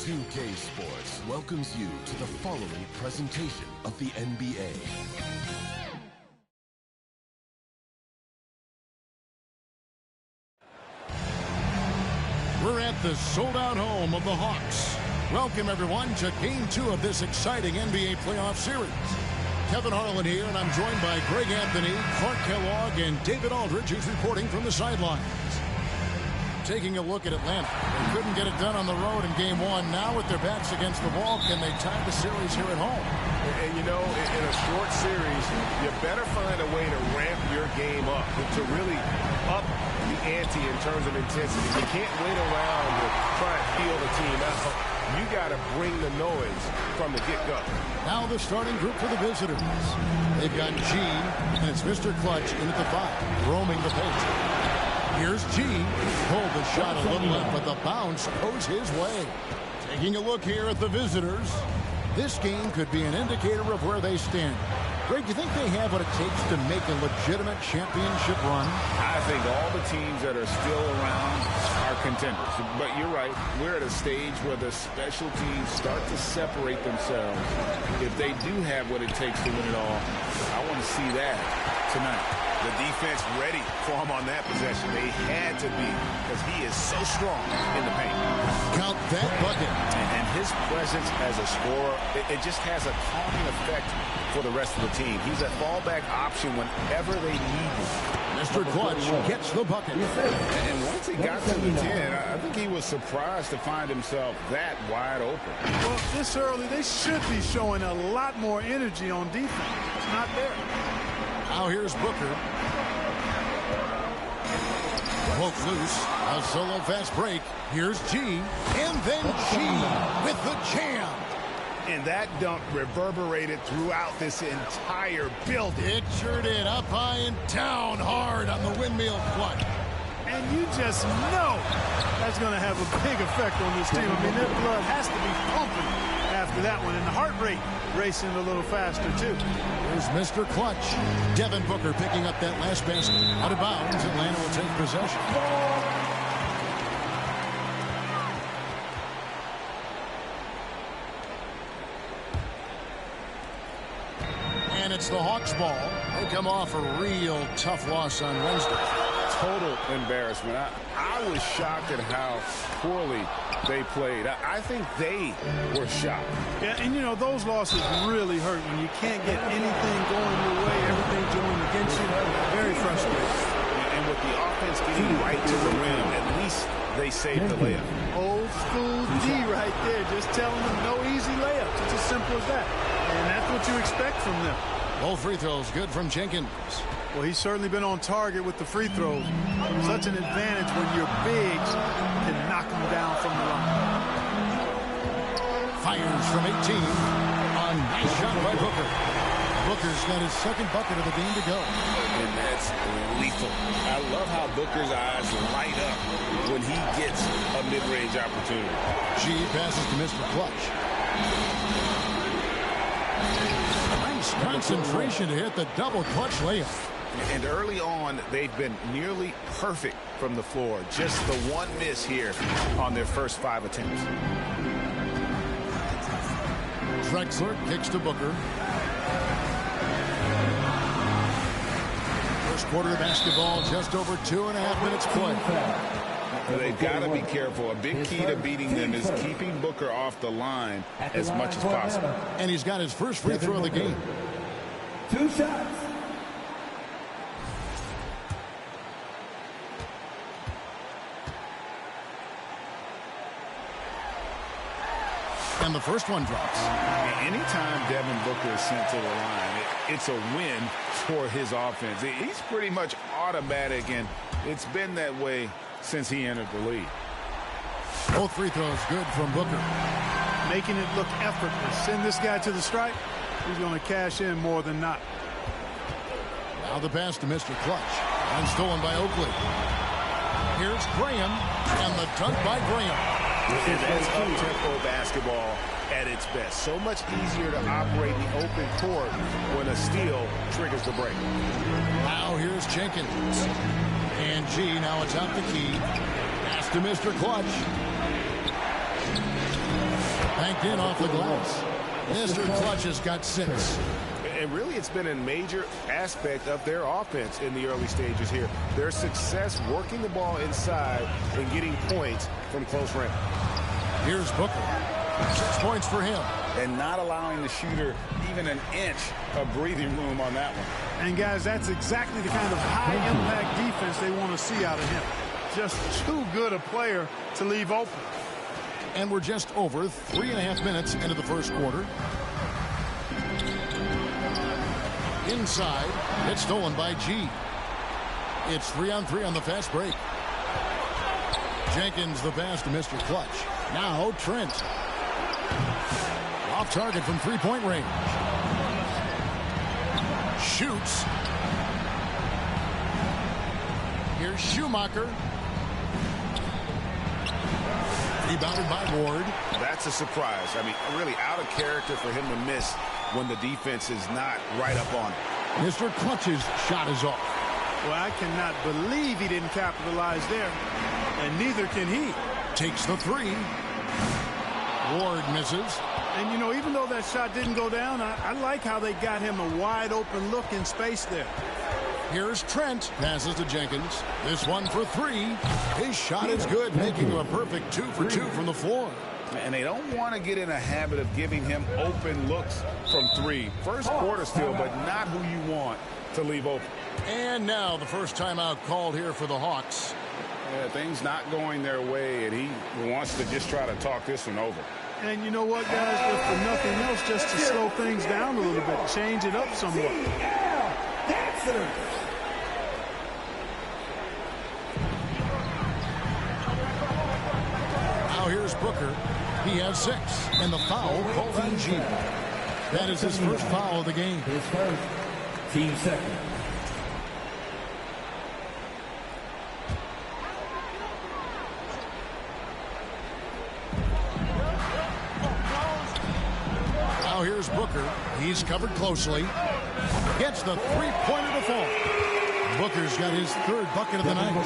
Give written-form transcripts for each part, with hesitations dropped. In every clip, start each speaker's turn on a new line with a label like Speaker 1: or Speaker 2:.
Speaker 1: 2K Sports welcomes you to the following presentation of the NBA.
Speaker 2: We're at the sold-out home of the Hawks. Welcome, everyone, to Game 2 of this exciting NBA playoff series. Kevin Harlan here, and I'm joined by Greg Anthony, Clark Kellogg, and David Aldridge, who's reporting from the sidelines. Taking a look at Atlanta. They couldn't get it done on the road in Game 1. Now with their backs against the wall, can they tie the series here at home?
Speaker 3: And you know, in a short series, you better find a way to ramp your game up, to really up the ante in terms of intensity. You can't wait around to try and feel the team out. You got to bring the noise from the get-go.
Speaker 2: Now the starting group for the visitors. They've got G, and it's Mr. Clutch in at the 5, roaming the paint. Here's G. Pulled the shot a little left, but the bounce goes his way. Taking a look here at the visitors. This game could be an indicator of where they stand. Greg, do you think they have what it takes to make a legitimate championship run?
Speaker 4: I think all the teams that are still around are contenders. But you're right. We're at a stage where the special teams start to separate themselves. If they do have what it takes to win it all, I want to see that tonight.
Speaker 3: The defense ready for him on that possession. They had to be, because he is so strong in the paint.
Speaker 2: Count that bucket.
Speaker 3: And his presence as a scorer, it just has a calming effect for the rest of the team. He's a fallback option whenever they need him.
Speaker 2: Mr. Clutch gets the bucket.
Speaker 4: And once he got to the 10, I think he was surprised to find himself that wide open.
Speaker 5: Well, this early, they should be showing a lot more energy on defense. It's not there.
Speaker 2: Now here's Booker. Broke loose. A solo fast break. Here's G. And then G with the jam.
Speaker 3: And that dunk reverberated throughout this entire building.
Speaker 2: It sure did. Up high and down hard on the windmill clutch.
Speaker 5: And you just know that's going to have a big effect on this team. I mean, their blood has to be pumping after that one. And the heart rate racing a little faster, too.
Speaker 2: Here's Mr. Clutch. Devin Booker picking up that last basket. Out of bounds, Atlanta will take possession. And it's the Hawks ball. They come off a real tough loss on Wednesday.
Speaker 4: Total embarrassment. I was shocked at how poorly they played. I think they were shocked.
Speaker 5: Yeah, and, you know, those losses really hurt when you can't get anything going your way, everything's going against you. Very frustrating.
Speaker 3: And with the offense getting right to the rim, at least they saved the layup.
Speaker 5: Old school D right there, just telling them no easy layups. It's as simple as that. And that's what you expect from them.
Speaker 2: Both free throws good from Jenkins.
Speaker 5: Well, he's certainly been on target with the free throws. Such an advantage when your bigs can knock them down from the line.
Speaker 2: Fires from 18. A nice shot by Booker. Booker's got his second bucket of the game to go.
Speaker 4: And that's lethal. I love how Booker's eyes light up when he gets a mid-range opportunity.
Speaker 2: G passes to Mr. Clutch. Nice concentration to hit the double clutch layup.
Speaker 3: And early on, they've been nearly perfect from the floor. Just the one miss here on their first 5 attempts.
Speaker 2: Drexler kicks to Booker. First quarter of basketball, just over 2.5 minutes play.
Speaker 4: They've got to be careful. A big key to beating them is keeping Booker off the line as much as possible.
Speaker 2: And he's got his first free throw of the game.
Speaker 6: 2 shots.
Speaker 2: And the first one drops.
Speaker 4: Anytime Devin Booker is sent to the line, it's a win for his offense. He's pretty much automatic, and it's been that way since he entered the league.
Speaker 2: Both free throws good from Booker.
Speaker 5: Making it look effortless. Send this guy to the stripe. He's going to cash in more than not.
Speaker 2: Now the pass to Mr. Clutch. And stolen by Oakley. Here's Graham. And the dunk by Graham.
Speaker 3: And that's up-tempo basketball at its best. So much easier to operate the open court when a steal triggers the break.
Speaker 2: Now here's Jenkins. And G now atop the key. Pass to Mr. Clutch. Banked in off the glass. Mr. Clutch has got 6.
Speaker 3: And really, it's been a major aspect of their offense in the early stages here. Their success working the ball inside and getting points from close range.
Speaker 2: Here's Booker. 6 points for him.
Speaker 4: And not allowing the shooter even an inch of breathing room on that one.
Speaker 5: And, guys, that's exactly the kind of high-impact defense they want to see out of him. Just too good a player to leave open.
Speaker 2: And we're just over 3.5 minutes into the first quarter. Inside, it's stolen by G. It's 3-on-3 on the fast break. Jenkins the pass to Mr. Clutch. Now Trent. Off target from three-point range. Shoots. Here's Schumacher. Rebounded by Ward.
Speaker 3: That's a surprise. I mean, really out of character for him to miss when the defense is not right up on it.
Speaker 2: Mr. Clutch's shot is off.
Speaker 5: Well, I cannot believe he didn't capitalize there, and neither can he.
Speaker 2: Takes the 3. Ward misses.
Speaker 5: And, you know, even though that shot didn't go down, I like how they got him a wide-open look in space there.
Speaker 2: Here's Trent. Passes to Jenkins. This one for 3. His shot is good, making him a perfect 2 for 2 from the floor.
Speaker 4: And they don't want to get in a habit of giving him open looks from 3. First quarter still, but not who you want to leave open.
Speaker 2: And now the first timeout called here for the Hawks.
Speaker 4: Yeah, things not going their way, and he wants to just try to talk this one over.
Speaker 5: And you know what, guys? If for nothing else, just to slow things down a little bit, change it up somewhat.
Speaker 2: Now here's Booker. He has 6. And the foul called on G. That is his first foul of the game.
Speaker 6: His first. Team second.
Speaker 2: Now here's Booker. He's covered closely. Gets the three-pointer to fall. Booker's got his 3rd bucket of the night.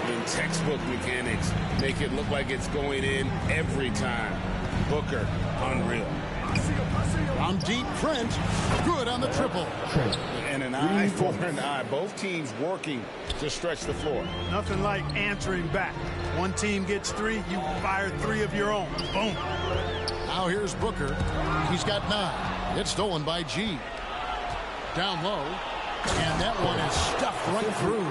Speaker 4: In textbook mechanics, make it look like it's going in every time. Booker, unreal.
Speaker 2: From deep, Trent. Good on the triple.
Speaker 4: And an eye for an eye. Both teams working to stretch the floor.
Speaker 5: Nothing like answering back. One team gets 3, you fire 3 of your own. Boom.
Speaker 2: Now here's Booker. He's got 9. It's stolen by G. Down low. And that one is stuffed right through.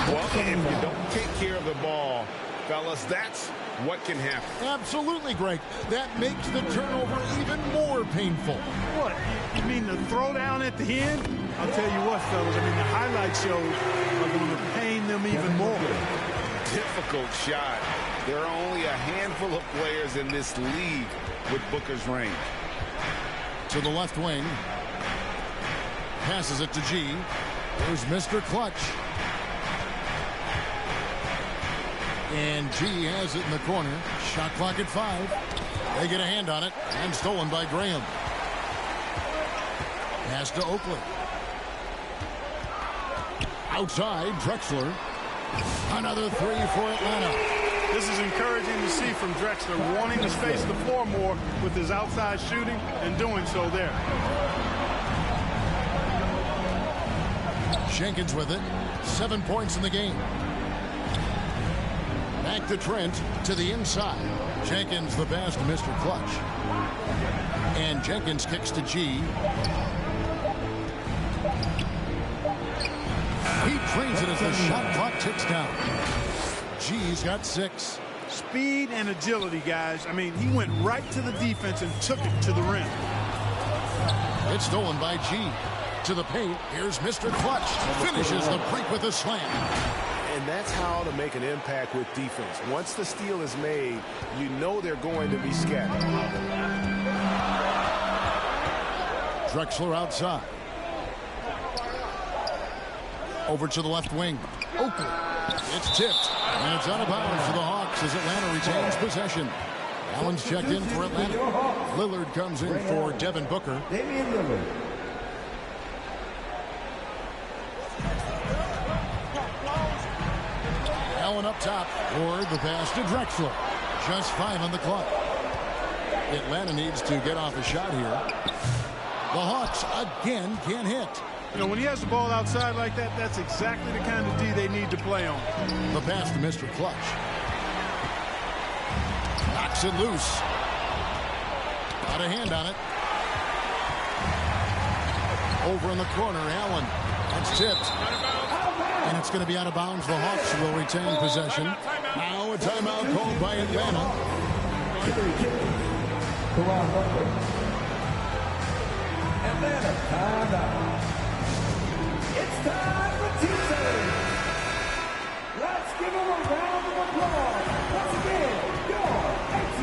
Speaker 4: Well, if you don't take care of the ball, fellas, that's what can happen.
Speaker 2: Absolutely, Greg. That makes the turnover even more painful.
Speaker 5: What? You mean the throwdown at the end? I'll tell you what, fellas. I mean, the highlight shows are going to pain them even more.
Speaker 4: Difficult shot. There are only a handful of players in this league with Booker's range.
Speaker 2: To the left wing. Passes it to G. There's Mr. Clutch. And G has it in the corner. Shot clock at 5. They get a hand on it. And stolen by Graham. Pass to Oakley. Outside, Drexler. Another 3 for Atlanta.
Speaker 5: This is encouraging to see from Drexler, wanting to space the floor more with his outside shooting and doing so there.
Speaker 2: Jenkins with it. 7 points in the game. Back to Trent to the inside. Jenkins the pass to Mr. Clutch. And Jenkins kicks to G. He trains it as the shot clock ticks down. G's got 6.
Speaker 5: Speed and agility, guys. I mean, he went right to the defense and took it to the rim.
Speaker 2: It's stolen by G. To the paint. Here's Mr. Clutch. Finishes the break with a slam.
Speaker 3: And that's how to make an impact with defense. Once the steal is made, you know they're going to be scattered.
Speaker 2: Drexler outside. Over to the left wing. Oakley. It's tipped. And it's out of bounds for the Hawks as Atlanta retains possession. Allen's checked in for Atlanta. Lillard comes in for Devin Booker.
Speaker 6: Damian Lillard.
Speaker 2: Allen up top. Or the pass to Drexler. Just 5 on the clock. Atlanta needs to get off a shot here. The Hawks again can't hit.
Speaker 5: You know, when he has the ball outside like that, that's exactly the kind of D they need to play on.
Speaker 2: The pass to Mr. Clutch. Knocks it loose. Got a hand on it. Over in the corner, Allen. That's tipped. And it's going to be out of bounds. The Hawks will retain possession. Now a timeout called by Atlanta.
Speaker 6: Atlanta, timeout. It's time for teachers. Let's give them a round of applause. Once again, your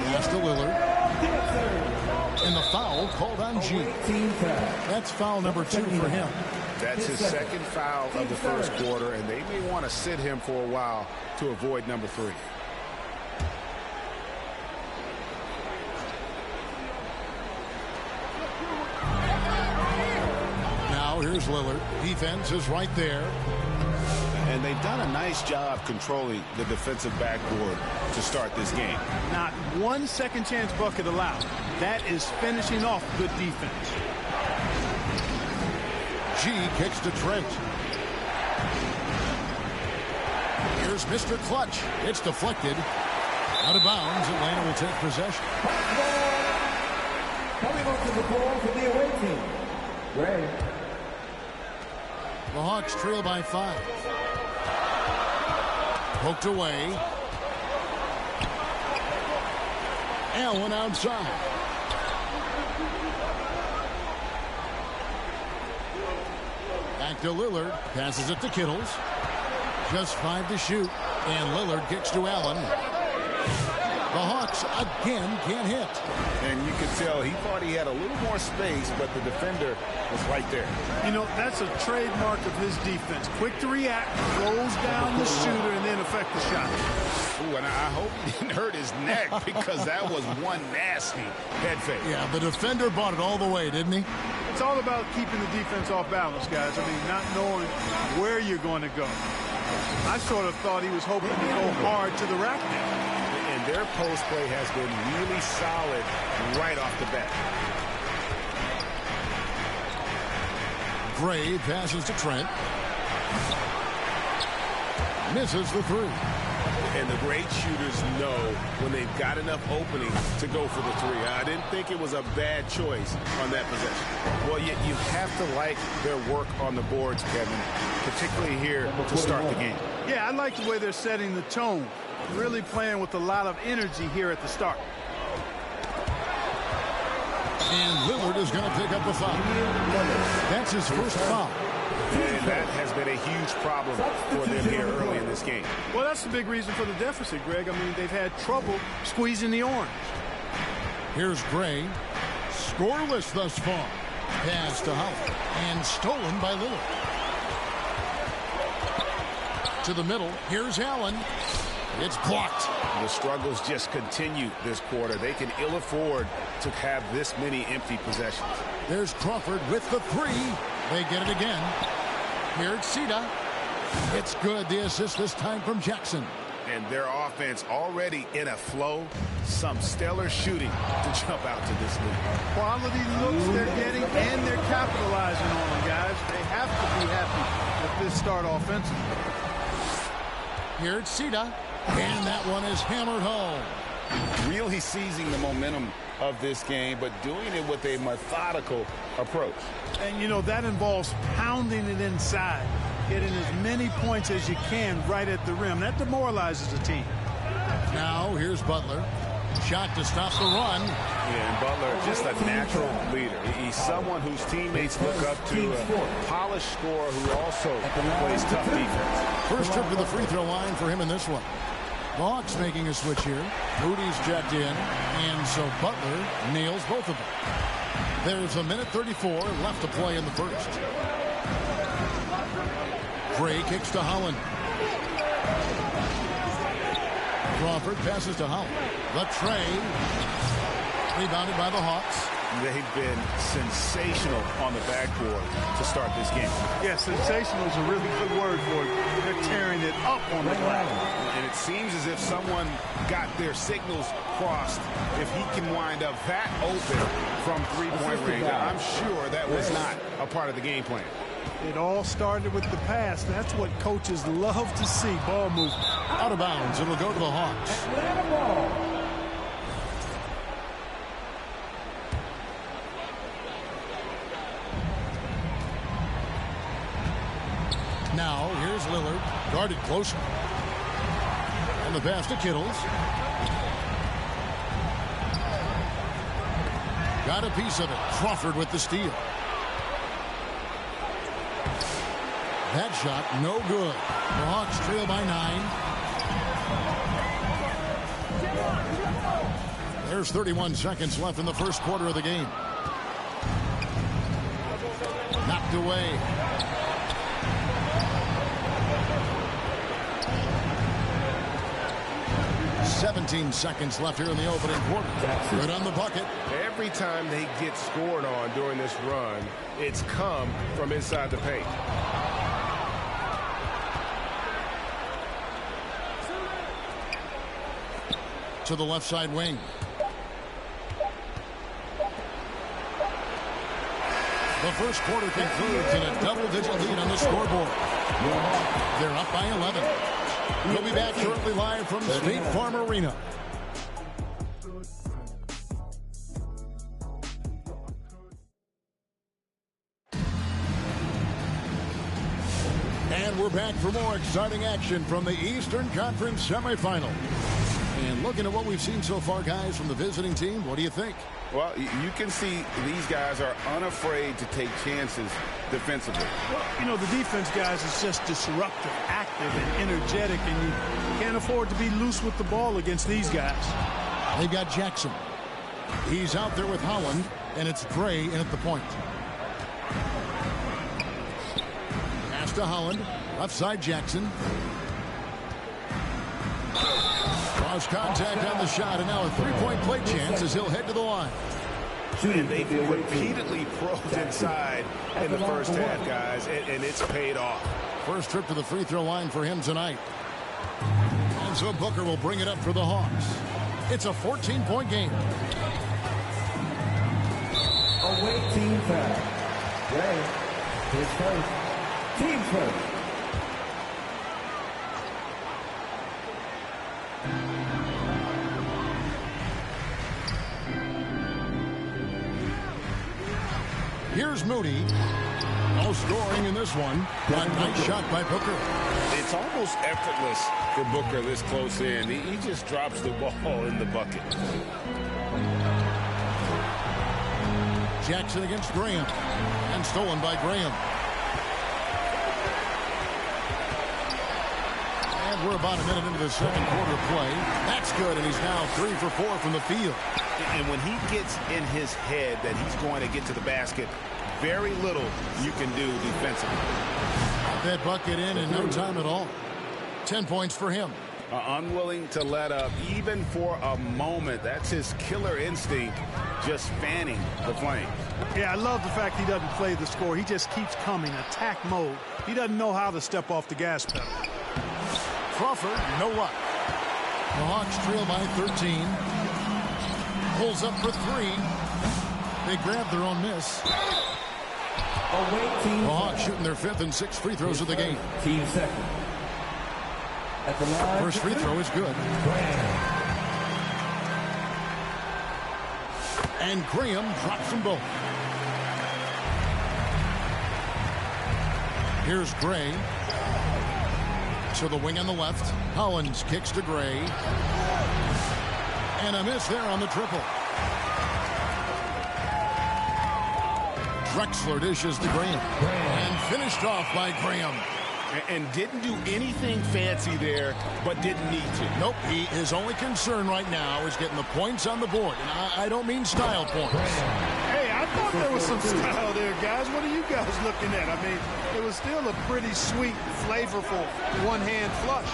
Speaker 2: Pass to Lillard.
Speaker 6: dancers.
Speaker 2: And the foul called on G. That's foul number 2 for him.
Speaker 3: That's his second foul of the first quarter, and they may want to sit him for a while to avoid number 3.
Speaker 2: Now here's Lillard. Defense is right there.
Speaker 3: And they've done a nice job controlling the defensive backboard to start this game.
Speaker 5: Not one second chance bucket allowed. That is finishing off good defense.
Speaker 2: G kicks to Trent. Here's Mr. Clutch. It's deflected. Out of bounds. Atlanta will take possession.
Speaker 6: Coming onto the ball for the away team. Gray.
Speaker 2: The Hawks trail by 5. Poked away. Allen outside. Back to Lillard. Passes it to Kittles. Just 5 to shoot. And Lillard kicks to Allen. The Hawks again can't hit.
Speaker 3: And you could tell he thought he had a little more space, but the defender was right there.
Speaker 5: You know, that's a trademark of his defense. Quick to react, close down the shooter, and then affect the shot.
Speaker 3: Ooh, and I hope he didn't hurt his neck because that was one nasty head fake.
Speaker 2: Yeah, the defender bought it all the way, didn't he?
Speaker 5: It's all about keeping the defense off balance, guys. I mean, not knowing where you're going to go. I sort of thought he was hoping to go hard to the rack net.
Speaker 3: And their post play has been really solid right off the bat.
Speaker 2: Gray passes to Trent. Misses the 3.
Speaker 3: And the great shooters know when they've got enough opening to go for the 3. I didn't think it was a bad choice on that possession. Well, you have to like their work on the boards, Kevin, particularly here to start the game.
Speaker 5: Yeah, I like the way they're setting the tone. Really playing with a lot of energy here at the start.
Speaker 2: And Lillard is going to pick up a foul. That's his first foul.
Speaker 3: And that has been a huge problem for them here early in this game.
Speaker 5: Well, that's the big reason for the deficit, Greg. I mean, they've had trouble squeezing the orange.
Speaker 2: Here's Gray. Scoreless thus far. Pass to Howard. And stolen by Lillard. To the middle. Here's Allen. It's blocked.
Speaker 3: The struggles just continue this quarter. They can ill afford to have this many empty possessions.
Speaker 2: There's Crawford with the 3. They get it again. Here's Sita. It's good. The assist this time from Jackson.
Speaker 3: And their offense already in a flow. Some stellar shooting to jump out to this lead.
Speaker 5: Quality looks they're getting, and they're capitalizing on them, guys. They have to be happy with this start offensively.
Speaker 2: Here's Sita. And that one is hammered home.
Speaker 4: Really seizing the momentum of this game, but doing it with a methodical approach.
Speaker 5: And, you know, that involves pounding it inside, getting as many points as you can right at the rim. That demoralizes a team.
Speaker 2: Now, here's Butler. Shot to stop the run.
Speaker 3: Yeah, and Butler, just a natural leader. He's someone whose teammates look up to, a polished scorer who also plays tough defense.
Speaker 2: First trip to the free throw line for him in this one. The Hawks making a switch here. Moody's checked in, and so Butler nails both of them. There's a minute 34 left to play in the first. Gray kicks to Holland. Crawford passes to Holland. The tray. Rebounded by the Hawks.
Speaker 4: They've been sensational on the backboard to start this game.
Speaker 5: Yeah, sensational is a really good word for it. They're tearing it up on the glass.
Speaker 3: And it seems as if someone got their signals crossed. If he can wind up that open from three-point range, I'm sure that was not a part of the game plan.
Speaker 5: It all started with the pass. That's what coaches love to see. Ball movement.
Speaker 2: Out of bounds. It'll go to the Hawks. Now, here's Lillard, guarded closer. And the pass to Kittles. Got a piece of it. Crawford with the steal. That shot, no good. The Hawks trail by 9. There's 31 seconds left in the first quarter of the game. Knocked away. 17 seconds left here in the opening quarter. Good on the bucket.
Speaker 3: Every time they get scored on during this run, it's come from inside the paint.
Speaker 2: To the left side wing. The first quarter concludes in a double-digit lead on the scoreboard. They're up by 11. We'll be back shortly live from State Farm Arena. And we're back for more exciting action from the Eastern Conference semifinals. And looking at what we've seen so far, guys, from the visiting team, what do you think?
Speaker 4: Well, you can see these guys are unafraid to take chances defensively.
Speaker 5: Well, you know, the defense, guys, is just disruptive, active, and energetic, and you can't afford to be loose with the ball against these guys.
Speaker 2: They've got Jackson. He's out there with Holland, and it's Gray in at the point. Pass to Holland. Left side, Jackson. Cross contact on the shot, and now a three-point play chance as he'll head to the line.
Speaker 3: And they've repeatedly probed inside in the first half, guys, and it's paid off.
Speaker 2: First trip to the free throw line for him tonight. And so Booker will bring it up for the Hawks. It's a 14-point game.
Speaker 6: Away team foul. Gray, his first. Team first.
Speaker 2: Here's Moody. No scoring in this one. A nice shot by Booker.
Speaker 4: It's almost effortless for Booker this close in. He just drops the ball in the bucket.
Speaker 2: Jackson against Graham. And stolen by Graham. And we're about a minute into the second quarter play. That's good, and he's now 3 for 4 from the field.
Speaker 3: And when he gets in his head that he's going to get to the basket, very little you can do defensively.
Speaker 2: That bucket in no time at all. 10 points for him.
Speaker 4: Unwilling to let up even for a moment. That's his killer instinct, just fanning the flame.
Speaker 5: Yeah, I love the fact he doesn't play the score. He just keeps coming, attack mode. He doesn't know how to step off the gas pedal.
Speaker 2: Crawford, no luck. The Hawks trail by 13. Pulls up for 3. They grab their own miss.
Speaker 6: Away team.
Speaker 2: The Hawks shooting their 5th and 6th free throws of the game.
Speaker 6: Team second. At the line.
Speaker 2: First free throw is good. And Graham drops them both. Here's Gray. To the wing on the left. Hollins kicks to Gray. And a miss there on the triple. Drexler dishes to Graham. And finished off by Graham.
Speaker 3: And didn't do anything fancy there, but didn't need to.
Speaker 2: Nope, his only concern right now is getting the points on the board. And I don't mean style points.
Speaker 5: Hey, I thought there was some style there, guys. What are you guys looking at? I mean, it was still a pretty sweet, flavorful one-hand flush.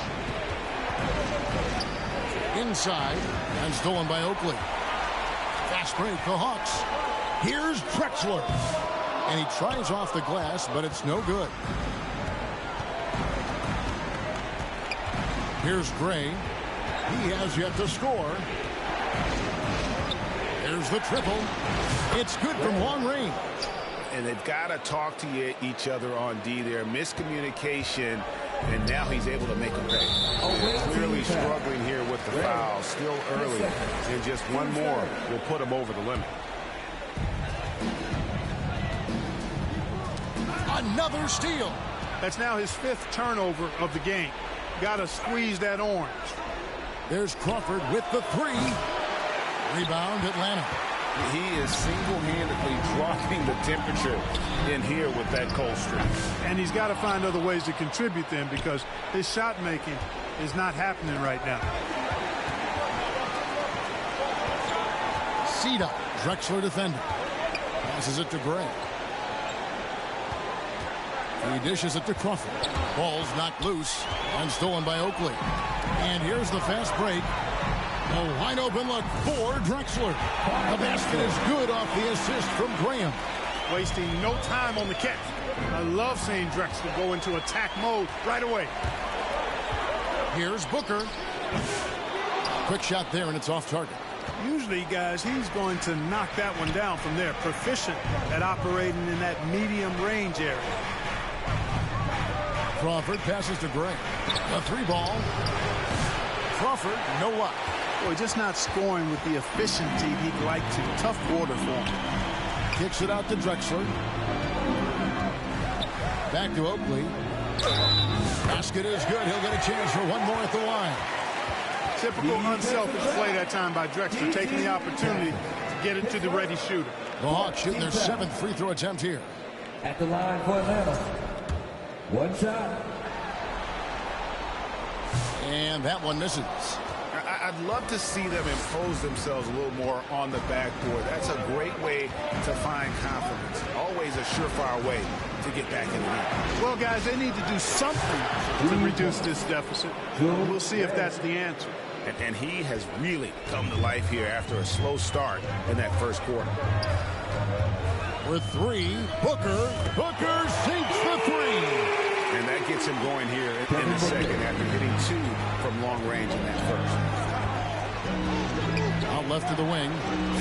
Speaker 2: Inside, and stolen by Oakley. Fast break, the Hawks. Here's Drexler. And he tries off the glass, but it's no good. Here's Gray. He has yet to score. There's the triple. It's good from long range.
Speaker 3: And they've got to talk to each other on D there. Miscommunication, and now he's able to make a pay. Clearly struggling here with the foul. Still early, and just one more will put him over the limit.
Speaker 2: Another steal.
Speaker 5: That's now his 5th turnover of the game. Got to squeeze that orange.
Speaker 2: There's Crawford with the 3. Rebound, Atlanta.
Speaker 3: He is single-handedly dropping the temperature in here with that cold streak.
Speaker 5: And he's got to find other ways to contribute then, because his shot making is not happening right now.
Speaker 2: Cedar, Drexler defender. Passes it to Gray. He dishes it to Crawford. Ball's knocked loose and stolen by Oakley. And here's the fast break. A wide open look for Drexler. The basket is good off the assist from Graham.
Speaker 5: Wasting no time on the catch. I love seeing Drexler go into attack mode right away.
Speaker 2: Here's Booker. Quick shot there, and it's off target.
Speaker 5: Usually, guys, he's going to knock that one down from there. Proficient at operating in that medium range area.
Speaker 2: Crawford passes to Gray. A 3-ball. Crawford, no luck.
Speaker 5: Boy, just not scoring with the efficiency he'd like to. Tough quarter for him.
Speaker 2: Kicks it out to Drexler. Back to Oakley. Basket is good. He'll get a chance for one more at the line.
Speaker 5: Typical unselfish play that time by Drexler, taking the opportunity to get it to the ready shooter.
Speaker 2: The Hawks shooting their 7th free throw attempt here.
Speaker 6: At the line for Atlanta. One shot.
Speaker 2: And that one misses.
Speaker 3: I'd love to see them impose themselves a little more on the backboard. That's a great way to find confidence. Always a surefire way to get back in the game.
Speaker 5: Well, guys, they need to do something to reduce this deficit. We'll see if that's the answer.
Speaker 3: And he has really come to life here after a slow start in that first quarter.
Speaker 2: With 3, Booker. Booker sinks the 3.
Speaker 3: And that gets him going here in the second after hitting 2 from long range in that first.
Speaker 2: Out left to the wing.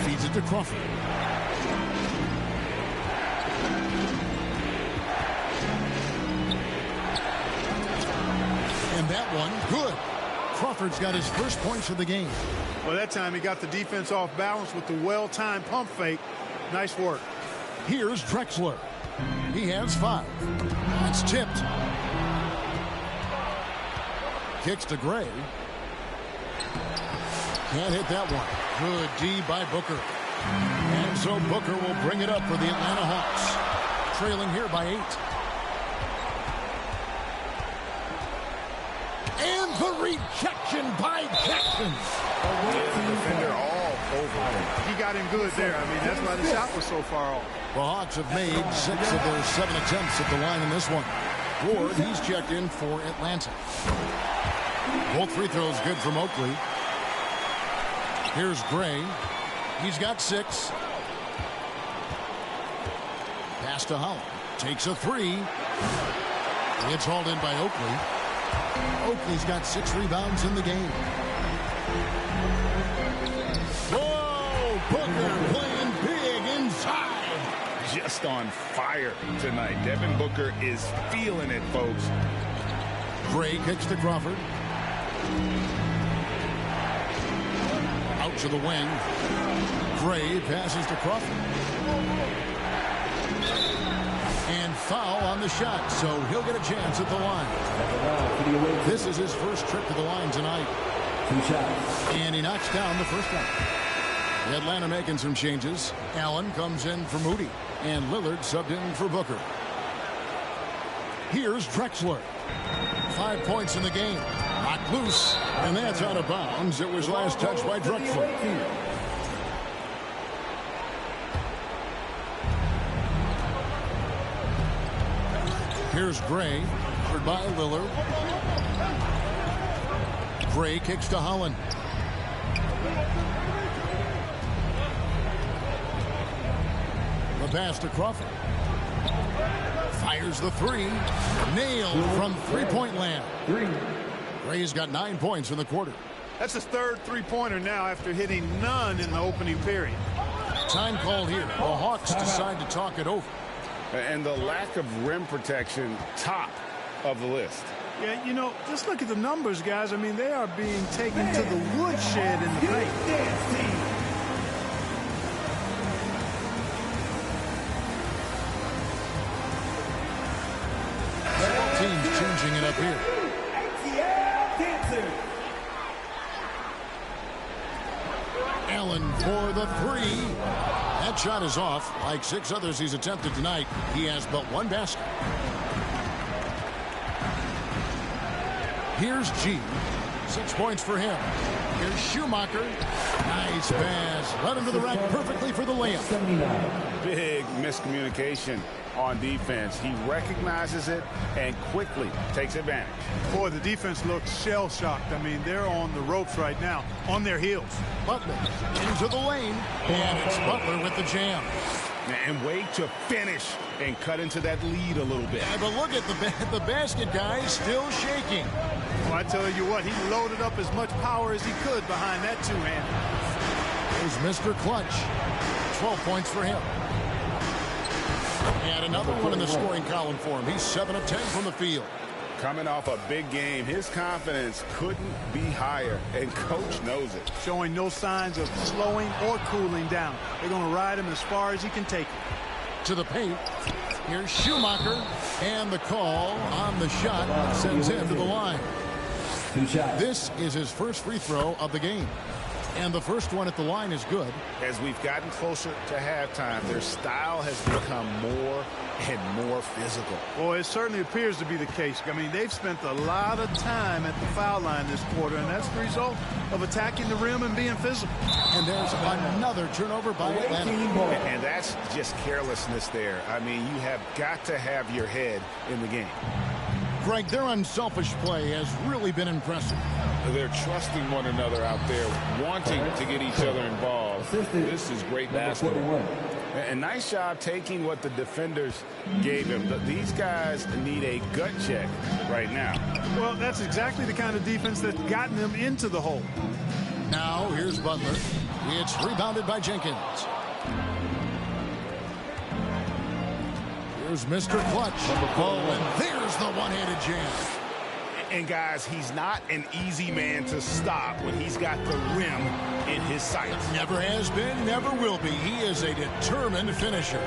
Speaker 2: Feeds it to Crawford. And that one, good. Crawford's got his first points of the game.
Speaker 5: Well, that time he got the defense off balance with the well-timed pump fake. Nice work.
Speaker 2: Here's Drexler. He has 5. It's tipped. Kicks to Gray. Can't hit that one. Good D by Booker. And so Booker will bring it up for the Atlanta Hawks. Trailing here by 8. And the rejection by Jackson.
Speaker 3: The defender all over him.
Speaker 5: He got him good there. I mean, that's why the shot was so far off.
Speaker 2: The Hawks have made 6 of their 7 attempts at the line in this one. Ward, he's checked in for Atlanta. Both free throws good from Oakley. Here's Gray. He's got 6. Pass to Holland. Takes a 3. It's hauled in by Oakley. Oakley's got 6 rebounds in the game. Whoa! Booker playing big inside.
Speaker 4: Just on fire tonight. Devin Booker is feeling it, folks.
Speaker 2: Gray kicks to Crawford. Out to the wing. Gray passes to Crawford. And foul on the shot, so he'll get a chance at the line. This is his first trip to the line tonight.
Speaker 6: 2 shots.
Speaker 2: And he knocks down the first one. Atlanta making some changes. Allen comes in for Moody. And Lillard subbed in for Booker. Here's Drexler. 5 points in the game. Knocked loose. And that's out of bounds. It was last touched by Drexler. Here's Gray. Covered by Lillard. Gray kicks to Holland. pass to Crawford. Fires the three. Nailed from three-point land. Gray's got 9 points in the quarter.
Speaker 5: That's his third three-pointer now after hitting none in the opening period.
Speaker 2: Time called here. The Hawks decide to talk it over.
Speaker 4: And the lack of rim protection, top of the list.
Speaker 5: Yeah, you know, just look at the numbers, guys. I mean, they are being taken to the woodshed in the paint.
Speaker 2: Teams changing it up here. Allen for the three. That shot is off. Like 6 others he's attempted tonight, he has but 1 basket. Here's G. 6 points for him. Here's Schumacher. Nice pass. Led him to the rack perfectly for the layup.
Speaker 4: Big miscommunication on defense. He recognizes it and quickly takes advantage.
Speaker 5: Boy, the defense looks shell-shocked. I mean, they're on the ropes right now, on their heels.
Speaker 2: Butler into the lane. And it's Butler with the jam.
Speaker 4: And wait to finish and cut into that lead a little bit.
Speaker 2: Yeah, but look at the basket, guys, still shaking.
Speaker 5: Well, I tell you what, he loaded up as much power as he could behind that two-hander.
Speaker 2: Here's Mr. Clutch. 12 points for him. And another one in the scoring column for him. He's 7 of 10 from the field.
Speaker 4: Coming off a big game, his confidence couldn't be higher, and coach knows it.
Speaker 5: Showing no signs of slowing or cooling down. They're going to ride him as far as he can take him.
Speaker 2: To the paint. Here's Schumacher. And the call on the shot sends him to the line. This is his first free throw of the game. And the first one at the line is good.
Speaker 4: As we've gotten closer to halftime, their style has become more and more physical.
Speaker 5: Well, it certainly appears to be the case. I mean, they've spent a lot of time at the foul line this quarter, and that's the result of attacking the rim and being physical.
Speaker 2: And there's another turnover by Atlanta.
Speaker 4: And that's just carelessness there. I mean, you have got to have your head in the game.
Speaker 2: Greg, their unselfish play has really been impressive.
Speaker 4: They're trusting one another out there, wanting to get each other involved. This is great basketball. And nice job taking what the defenders gave him. These guys need a gut check right now.
Speaker 5: Well, that's exactly the kind of defense that's gotten them into the hole.
Speaker 2: Now, here's Butler. It's rebounded by Jenkins. Here's Mr. Clutch. Oh, and there's the one-handed jam.
Speaker 4: And guys, he's not an easy man to stop when he's got the rim in his sights.
Speaker 2: Never has been, never will be. He is a determined finisher.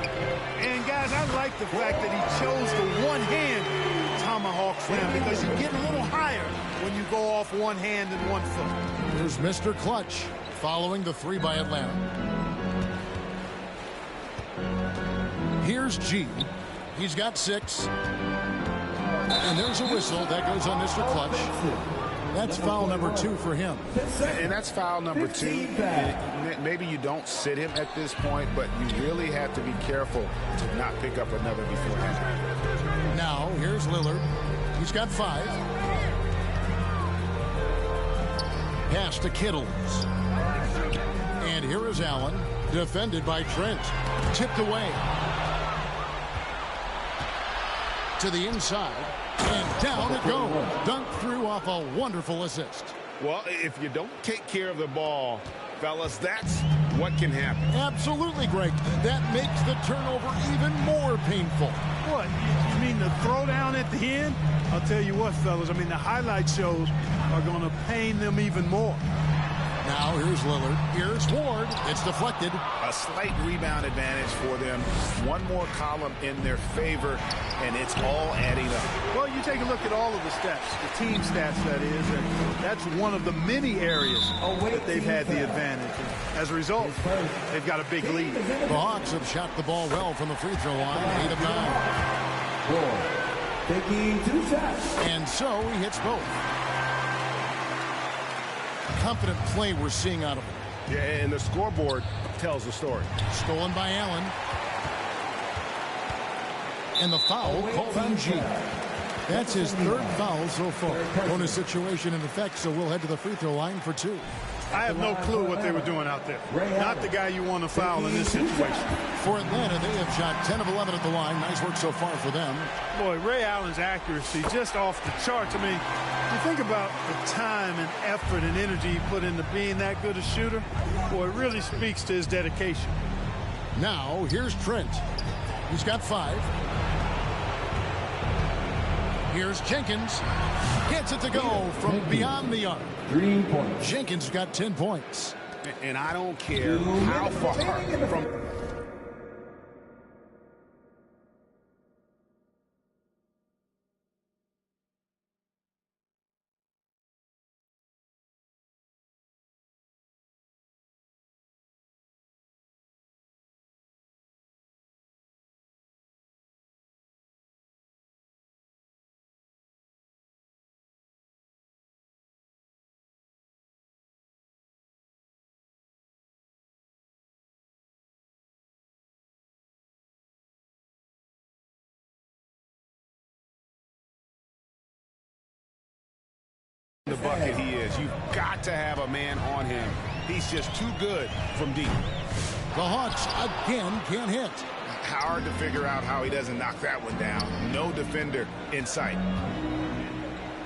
Speaker 5: And guys, I like the fact that he chose the one-hand tomahawk slam because you get a little higher when you go off one hand and 1 foot.
Speaker 2: Here's Mr. Clutch following the three by Atlanta. Here's G. He's got 6. And there's a whistle that goes on Mr. Clutch. That's foul number 2 for him.
Speaker 4: And that's foul number 2. Maybe you don't sit him at this point, but you really have to be careful to not pick up another beforehand.
Speaker 2: Now, here's Lillard. He's got 5. Pass to Kittles. And here is Allen, defended by Trent. Tipped away. To the inside, and down it goes. Dunked through off a wonderful assist.
Speaker 4: Well, if you don't take care of the ball, fellas, that's what can happen.
Speaker 2: Absolutely, Greg. That makes the turnover even more painful.
Speaker 5: What, you mean the throwdown at the end? I'll tell you what, fellas, I mean, the highlight shows are going to pain them even more.
Speaker 2: Now here's Lillard. Here's Ward. It's deflected.
Speaker 4: A slight rebound advantage for them. One more column in their favor, and it's all adding up.
Speaker 5: Well, you take a look at all of the stats, the team stats, that is, and that's one of the many areas that they've had the advantage. And as a result, they've got a big lead.
Speaker 2: The Hawks have shot the ball well from the free throw line. 8 of 9.
Speaker 6: Ward taking 2 shots.
Speaker 2: And so he hits both. Confident play we're seeing out of him.
Speaker 3: Yeah, and the scoreboard tells the story.
Speaker 2: Stolen by Allen. And the foul called on G. That's his 3rd foul so far. Bonus situation in effect, so we'll head to the free throw line for 2.
Speaker 5: I have no clue what they were doing out there. Not the guy you want to foul in this situation.
Speaker 2: For Atlanta, they have shot 10 of 11 at the line. Nice work so far for them.
Speaker 5: Boy, Ray Allen's accuracy just off the charts. I mean, you think about the time and effort and energy he put into being that good a shooter. Boy, it really speaks to his dedication.
Speaker 2: Now, here's Trent. He's got 5. Here's Jenkins. Gets it to go from beyond the arc.
Speaker 6: 3 points.
Speaker 2: Jenkins got 10 points.
Speaker 3: And I don't care how far from... the bucket he is. You've got to have a man on him. He's just too good from deep.
Speaker 2: The Hawks again can't hit.
Speaker 3: Hard to figure out how he doesn't knock that one down. No defender in sight.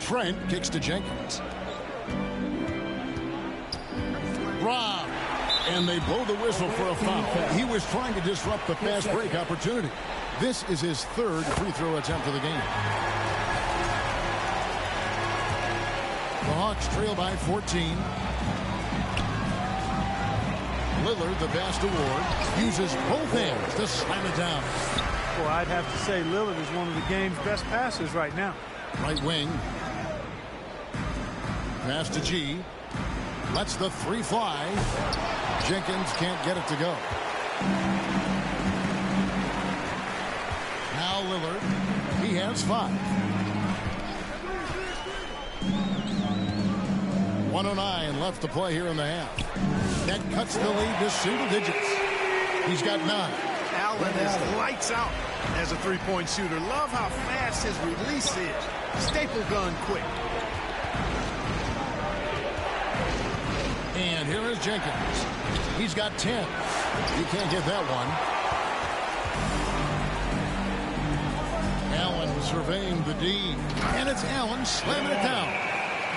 Speaker 2: Trent kicks to Jenkins. Rob. And they blow the whistle for a foul. He was trying to disrupt the fast break opportunity. This is his 3rd free throw attempt of the game. The Hawks trail by 14. Lillard, the best award, uses both hands to slam it down.
Speaker 5: Well, I'd have to say Lillard is one of the game's best passers right now.
Speaker 2: Right wing. Pass to G. Lets the 3 fly. Jenkins can't get it to go. Now Lillard. He has 5. 1:09 left to play here in the half. That cuts the lead to single digits. He's got 9.
Speaker 5: Allen is lights out as a three-point shooter. Love how fast his release is. Staple gun quick.
Speaker 2: And here is Jenkins. He's got 10. He can't get that one. Allen surveying the D. And it's Allen slamming it down.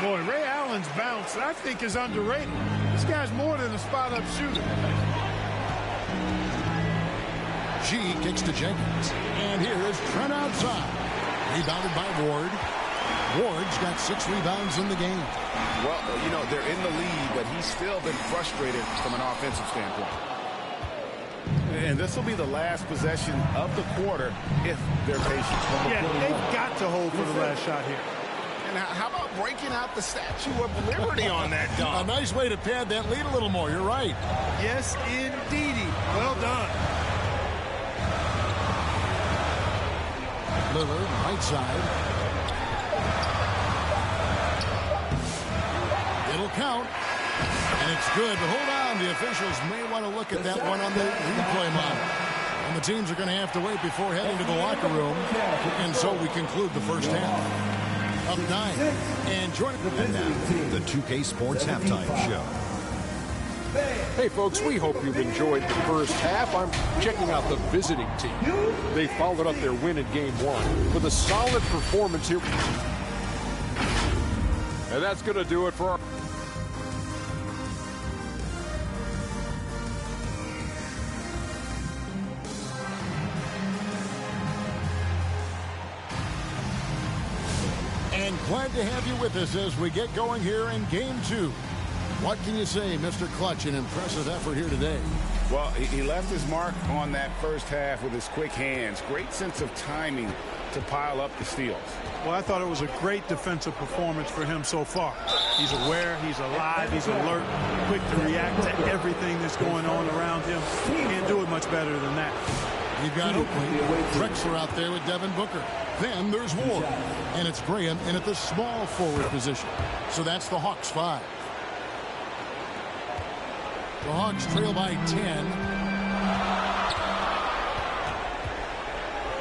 Speaker 5: Boy, Ray Allen's bounce, I think, is underrated. This guy's more than a spot-up shooter.
Speaker 2: G kicks to Jenkins. And here is Trent outside. Rebounded by Ward. Ward's got 6 rebounds in the game.
Speaker 3: Well, you know, they're in the lead, but he's still been frustrated from an offensive standpoint. And this will be the last possession of the quarter if they're patient.
Speaker 5: Yeah, they've got to hold for the last shot here.
Speaker 3: And how about breaking out the Statue of Liberty on that dunk?
Speaker 2: A nice way to pad that lead a little more. You're right.
Speaker 5: Yes, indeedy. Well done.
Speaker 2: Lillard, right side. It'll count. And it's good. But hold on. The officials may want to look at that one on the replay monitor. And the teams are going to have to wait before heading to the locker room. And so we conclude the first half. Up 9. And joining
Speaker 1: And now, the 2K Sports Halftime Show.
Speaker 7: Hey, folks, we hope you've enjoyed the first half. I'm checking out the visiting team. They followed up their win in Game 1 with a solid performance here. And that's going to do it for our...
Speaker 2: And glad to have you with us as we get going here in Game 2. What can you say, Mr. Clutch? An impressive effort here today.
Speaker 3: Well, he left his mark on that first half with his quick hands. Great sense of timing to pile up the steals.
Speaker 5: Well, I thought it was a great defensive performance for him so far. He's aware, he's alive, he's alert, quick to react to everything that's going on around him. He can't do it much better than that.
Speaker 2: You've got Oakley. Drexler out there with Devin Booker. Then there's Ward. And it's Graham in at the small forward position. So that's the Hawks 5. The Hawks trail by 10.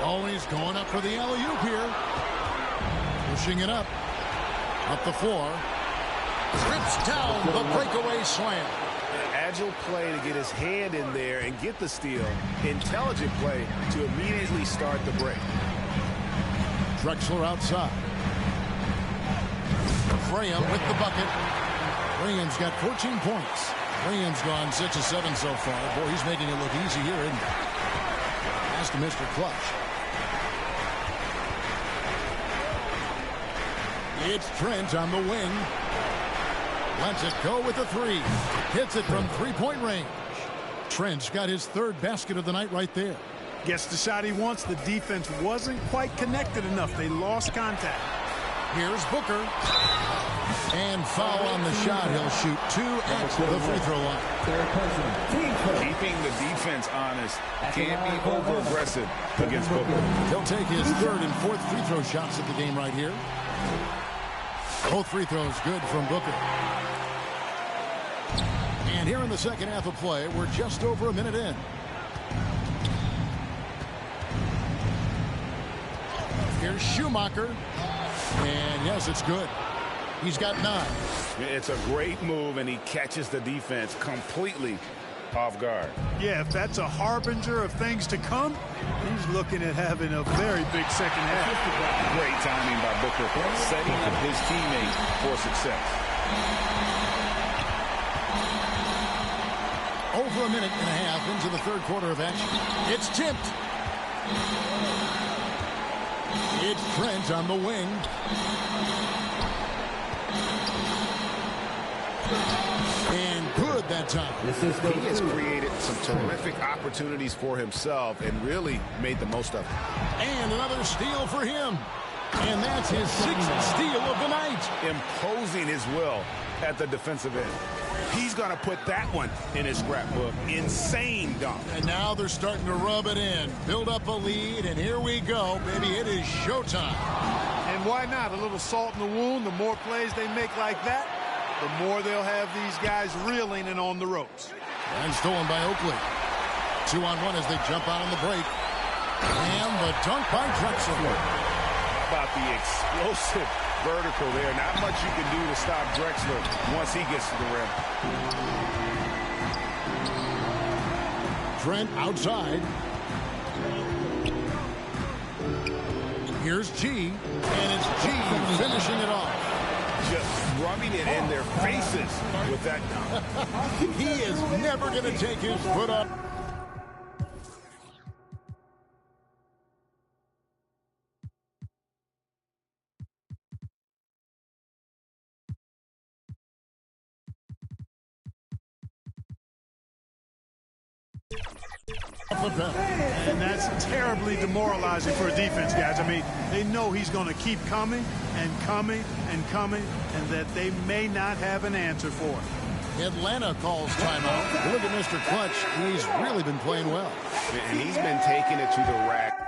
Speaker 2: Always going up for the alley-oop here. Pushing it up. Up the floor. Rips down the breakaway slam.
Speaker 3: Agile play to get his hand in there and get the steal. Intelligent play to immediately start the break.
Speaker 2: Drexler outside. Graham with the bucket. Graham's got 14 points. Graham's gone 6 of 7 so far. Boy, he's making it look easy here, isn't he? Pass to Mr. Clutch. It's Trent on the wing. Lets it go with a 3. Hits it from three-point range. Trent's got his 3rd basket of the night right there.
Speaker 5: Gets the shot he wants. The defense wasn't quite connected enough. They lost contact.
Speaker 2: Here's Booker. And foul on the shot. He'll shoot 2 at the free throw line.
Speaker 4: Keeping the defense honest. Can't be over-aggressive against Booker.
Speaker 2: He'll take his 3rd and 4th free throw shots of the game right here. Both free throws good from Booker. And here in the second half of play, we're just over a minute in. Here's Schumacher. And yes, it's good. He's got 9.
Speaker 4: It's a great move, and he catches the defense completely off guard.
Speaker 5: Yeah, if that's a harbinger of things to come, he's looking at having a very big second half.
Speaker 4: Great timing by Booker, setting up his teammate for success.
Speaker 2: Over a minute and a half into the 3rd quarter of action. It's tipped. It's Trent on the wing. And good that time.
Speaker 3: He has created some terrific opportunities for himself and really made the most of it.
Speaker 2: And another steal for him. And that's his 6th steal of the night.
Speaker 3: Imposing his will at the defensive end. He's going to put that one in his scrapbook. Insane dunk.
Speaker 2: And now they're starting to rub it in. Build up a lead, and here we go. Baby, it is showtime.
Speaker 5: And why not? A little salt in the wound. The more plays they make like that, the more they'll have these guys reeling and on the ropes.
Speaker 2: And stolen by Oakley. 2-on-1 as they jump out on the break. And the dunk by Drexler.
Speaker 3: How about the explosive vertical there? Not much you can do to stop Drexler once he gets to the rim.
Speaker 2: Trent outside. Here's G. And it's G finishing it off.
Speaker 3: Just rubbing it in their faces with that dunk.
Speaker 2: He is never going to take his foot up.
Speaker 5: And that's terribly demoralizing for a defense, guys. I mean, they know he's going to keep coming and coming and coming, and that they may not have an answer for it.
Speaker 2: Atlanta calls timeout. Look at Mr. Clutch. He's really been playing well.
Speaker 3: And he's been taking it to the rack.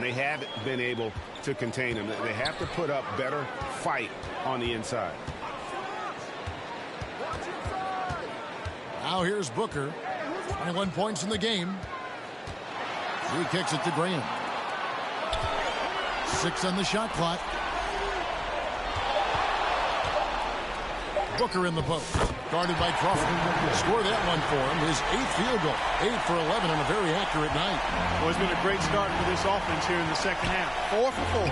Speaker 3: and they haven't been able to contain him. They have to put up better fight on the inside.
Speaker 2: Now here's Booker. 21 points in the game. He kicks it to Graham. 6 on the shot clock. Booker in the post. Guarded by Crawford. Score that one for him. His 8th field goal. 8 for 11 on a very accurate night.
Speaker 5: Well, it's been a great start for this offense here in the second half. 4 for 4.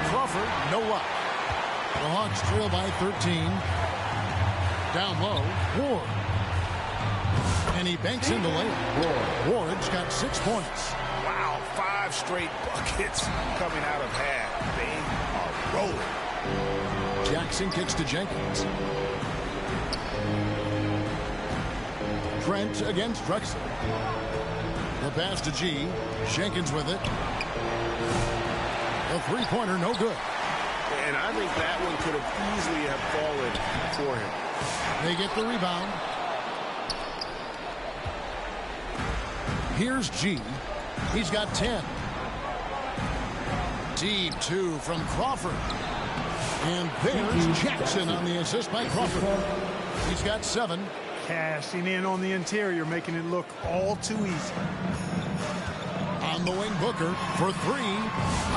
Speaker 2: Crawford, no luck. The Hawks trail by 13. Down low, Ward. And he banks in the lane. Ward's got 6 points.
Speaker 3: Wow, 5 straight buckets coming out of half. They are rolling.
Speaker 2: Jackson kicks to Jenkins. Trent against Drexler. The pass to G. Jenkins with it. A three-pointer, no good.
Speaker 3: And I think that one could have easily have fallen for him.
Speaker 2: They get the rebound. Here's G. He's got 10. Deep 2 from Crawford. And there's Jackson on the assist by Crawford. He's got 7.
Speaker 5: Cashing in on the interior, making it look all too easy.
Speaker 2: On the wing, Booker for 3.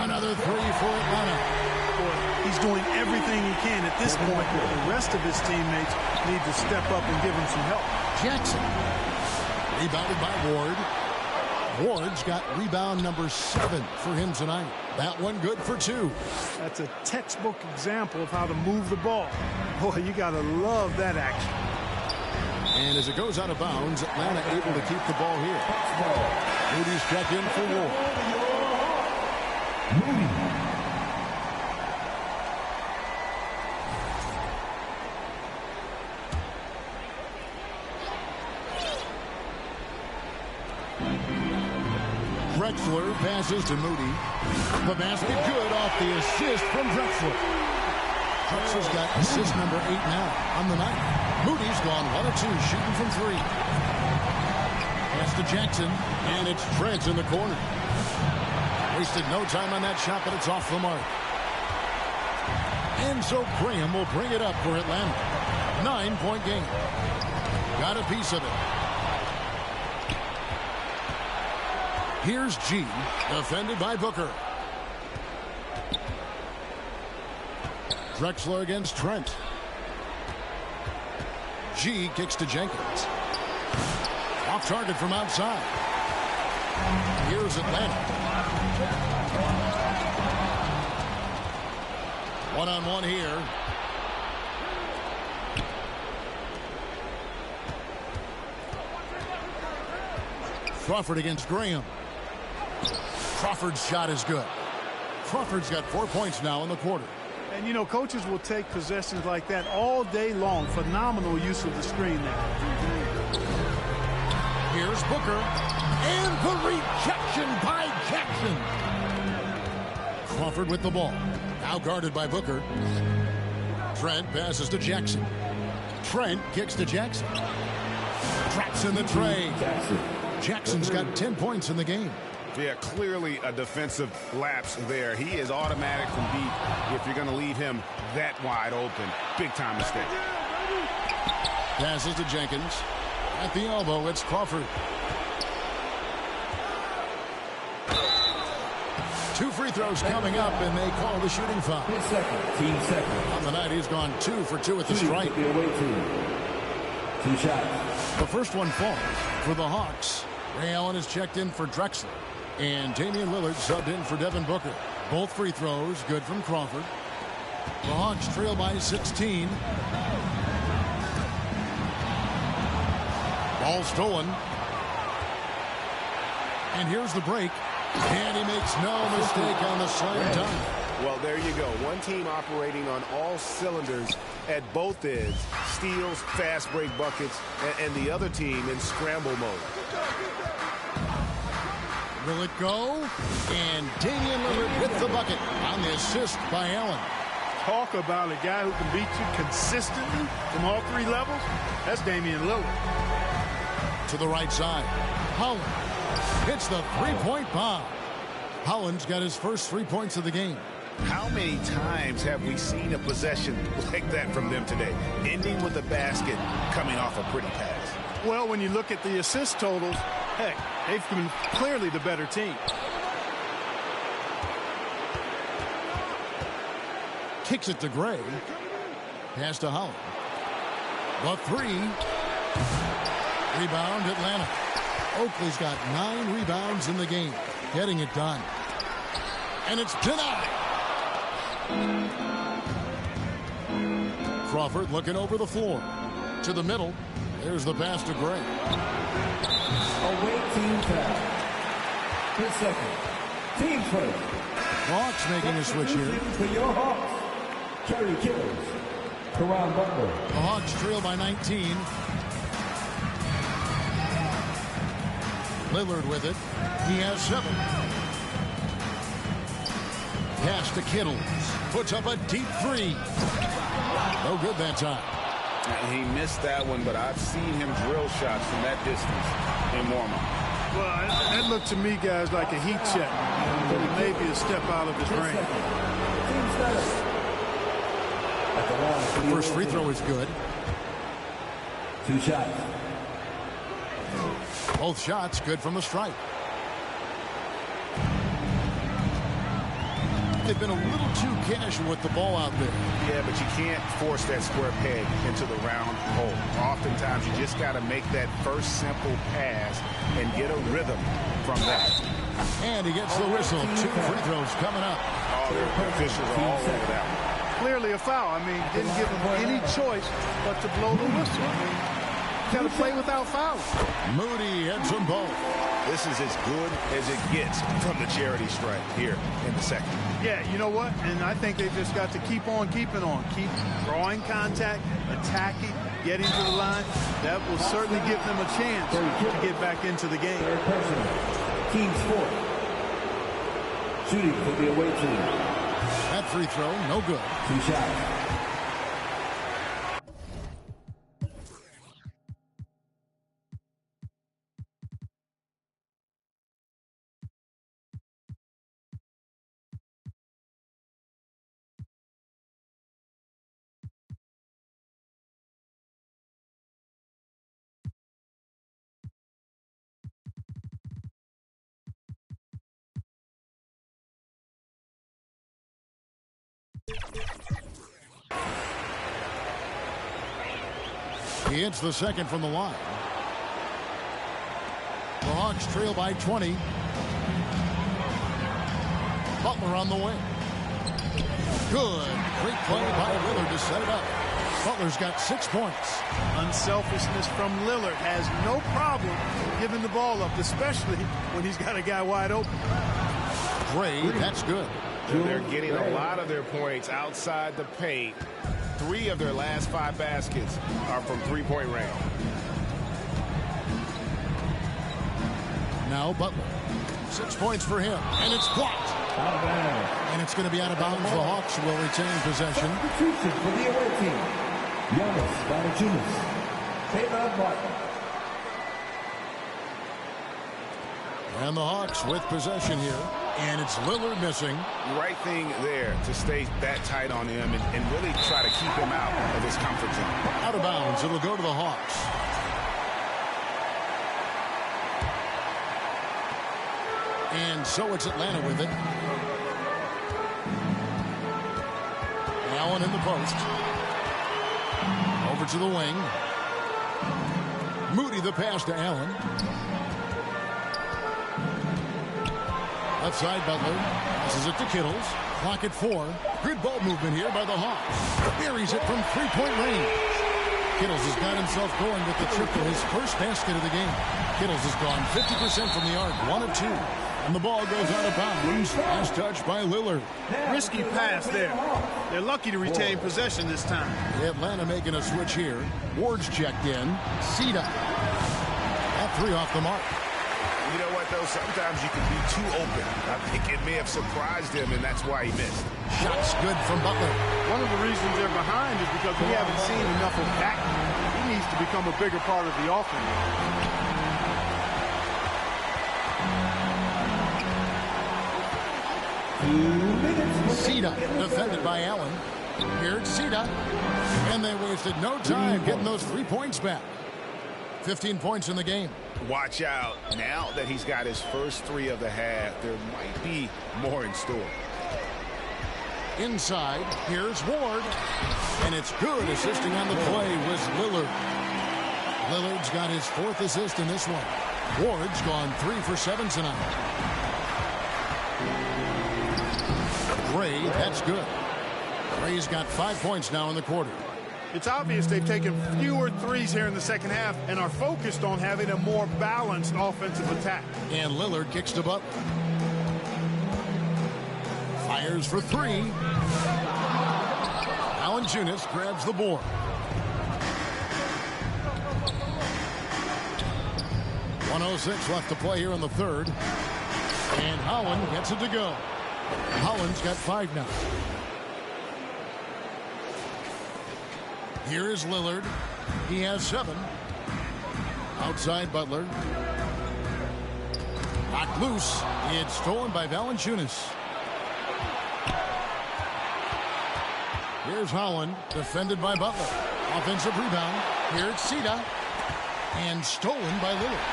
Speaker 2: Another 3 for Atlanta.
Speaker 5: Boy, he's doing everything he can at this point. The rest of his teammates need to step up and give him some help.
Speaker 2: Jackson. Rebounded by Ward. Ward's got rebound number 7 for him tonight. That one good for 2.
Speaker 5: That's a textbook example of how to move the ball. Boy, you got to love that action.
Speaker 2: And as it goes out of bounds, Atlanta able to keep the ball here. Moody's checked in for Ward. Drexler passes to Moody. The basket good off the assist from Drexler. Drexler's got assist number 8 now on the night. Moody's gone 1 of 2, shooting from 3. Pass to Jackson, and it's Trent in the corner. Wasted no time on that shot, but it's off the mark. And so Graham will bring it up for Atlanta. 9-point game. Got a piece of it. Here's G, defended by Booker. Drexler against Trent. G kicks to Jenkins. Off target from outside. Here's Atlanta. One-on-one here. Crawford against Graham. Crawford's shot is good. Crawford's got 4 points now in the quarter.
Speaker 5: And, you know, coaches will take possessions like that all day long. Phenomenal use of the screen there.
Speaker 2: Here's Booker. And the rejection by Jackson. Crawford with the ball. Now guarded by Booker. Trent passes to Jackson. Trent kicks to Jackson. Traps in the tray. Jackson's got 10 points in the game.
Speaker 3: Yeah, clearly a defensive lapse there. He is automatic from deep if you're going to leave him that wide open. Big-time mistake.
Speaker 2: Passes to Jenkins. At the elbow, it's Crawford. 2 free throws coming up, and they call the shooting foul.
Speaker 6: Team second.
Speaker 2: On the night, he's gone 2 for 2 at the strike.
Speaker 6: The away team. 2 shots.
Speaker 2: The first one falls for the Hawks. Ray Allen is checked in for Drexler. And Damian Lillard subbed in for Devin Booker. Both free throws good from Crawford. The Hawks trail by 16. Ball stolen. And here's the break. And he makes no mistake on the slam dunk.
Speaker 3: Well, there you go. One team operating on all cylinders at both ends. Steals, fast break buckets, and the other team in scramble mode.
Speaker 2: Will it go? And Damian Lillard with the bucket on the assist by Allen.
Speaker 5: Talk about a guy who can beat you consistently from all 3 levels. That's Damian Lillard.
Speaker 2: To the right side. Holland hits the 3-point bomb. Holland's got his first 3 points of the game.
Speaker 3: How many times have we seen a possession like that from them today? Ending with a basket, coming off a pretty pass.
Speaker 5: Well, when you look at the assist totals, heck, they've been clearly the better team.
Speaker 2: Kicks it to Gray. Pass to Holland. The three. Rebound, Atlanta. Oakley's got 9 rebounds in the game. Getting it done. And it's denied. Crawford looking over the floor. To the middle. There's the pass to Gray.
Speaker 6: Away team foul. 10 seconds. Team first.
Speaker 2: Hawks making a switch here.
Speaker 6: For your Hawks. Kerry Killers. Karan Butler.
Speaker 2: The Hawks trail by 19. Lillard with it. He has 7. Pass to Kittles. Puts up a deep 3. No good that time.
Speaker 4: He missed that one, but I've seen him drill shots from that distance in warm-up.
Speaker 5: Well, that looked to me, guys, like a heat check. But it may be a step out of his range.
Speaker 2: The first free throw is good.
Speaker 6: 2 shots.
Speaker 2: Both shots good from the stripe. They've been a little too casual with the ball out there.
Speaker 3: Yeah, but you can't force that square peg into the round hole. Oftentimes, you just got to make that first simple pass and get a rhythm from that.
Speaker 2: And he gets the whistle. 2 free throws coming up.
Speaker 3: Oh, their officials are all over that one.
Speaker 5: Clearly a foul. I mean, didn't give him any choice but to blow the whistle. I mean, got to play without fouling.
Speaker 2: Moody hits them both.
Speaker 3: This is as good as it gets from the charity stripe here in the second.
Speaker 5: Yeah, you know what? And I think they've just got to keep on keeping on. Keep drawing contact, attacking, getting to the line. That will certainly give them a chance to get back into the game.
Speaker 6: Third person. Team sport. Shooting for the away team.
Speaker 2: That free throw, no good.
Speaker 6: 2 shots.
Speaker 2: He hits the second from the line. The Hawks trail by 20. Butler on the wing. Good. Great play by Lillard to set it up. Butler's got 6 points.
Speaker 5: Unselfishness from Lillard. Has no problem giving the ball up, especially when he's got a guy wide open.
Speaker 2: Gray, that's good.
Speaker 3: They're getting a lot of their points outside the paint. 3 of their last 5 baskets are from three-point range.
Speaker 2: Now Butler. 6 points for him. And it's blocked. And it's going to be out of bounds. The Hawks will retain possession.
Speaker 6: Substitution for the away team. Giannis Valanciunas. Taylor Martin.
Speaker 2: And the Hawks with possession here. And it's Lillard missing.
Speaker 3: Right thing there to stay that tight on him and really try to keep him out of his comfort zone.
Speaker 2: Out of bounds. It'll go to the Hawks. And so it's Atlanta with it. Allen in the post. Over to the wing. Moody the pass to Allen. Left side, Butler. Passes it to Kittles. Clock at 4. Good ball movement here by the Hawks. Buries it from three-point range. Kittles has got himself going with the triple, his first basket of the game. Kittles has gone 50% from the arc, 1 of 2. And the ball goes out of bounds. Last touch by Lillard.
Speaker 5: Risky pass there. They're lucky to retain possession this time.
Speaker 2: Atlanta making a switch here. Ward's checked in. Sita. That 3 off the mark.
Speaker 3: You know what, though? Sometimes you can be too open. I think it may have surprised him, and that's why he missed.
Speaker 2: Shots good from Butler.
Speaker 5: One of the reasons they're behind is because we haven't seen enough of that. He needs to become a bigger part of the offense.
Speaker 2: Sita, defended by Allen. Here's Sita. And they wasted no time getting those 3 points back. 15 points in the game.
Speaker 3: Watch out. Now that he's got his first 3 of the half, there might be more in store.
Speaker 2: Inside, here's Ward. And it's good. Assisting on the play was Lillard. Lillard's got his 4th assist in this one. Ward's gone 3 for 7 tonight. Gray, that's good. Gray's got 5 points now in the quarter.
Speaker 5: It's obvious they've taken fewer threes here in the second half and are focused on having a more balanced offensive attack.
Speaker 2: And Lillard kicks to Butler. Fires for 3. Valanciunas grabs the board. 1:06 left to play here in the third. And Holland gets it to go. Holland's got 5 now. Here is Lillard. He has 7. Outside Butler. Knocked loose. It's stolen by Valanciunas. Here's Holland, defended by Butler. Offensive rebound. Here it's Sita. And stolen by Lillard.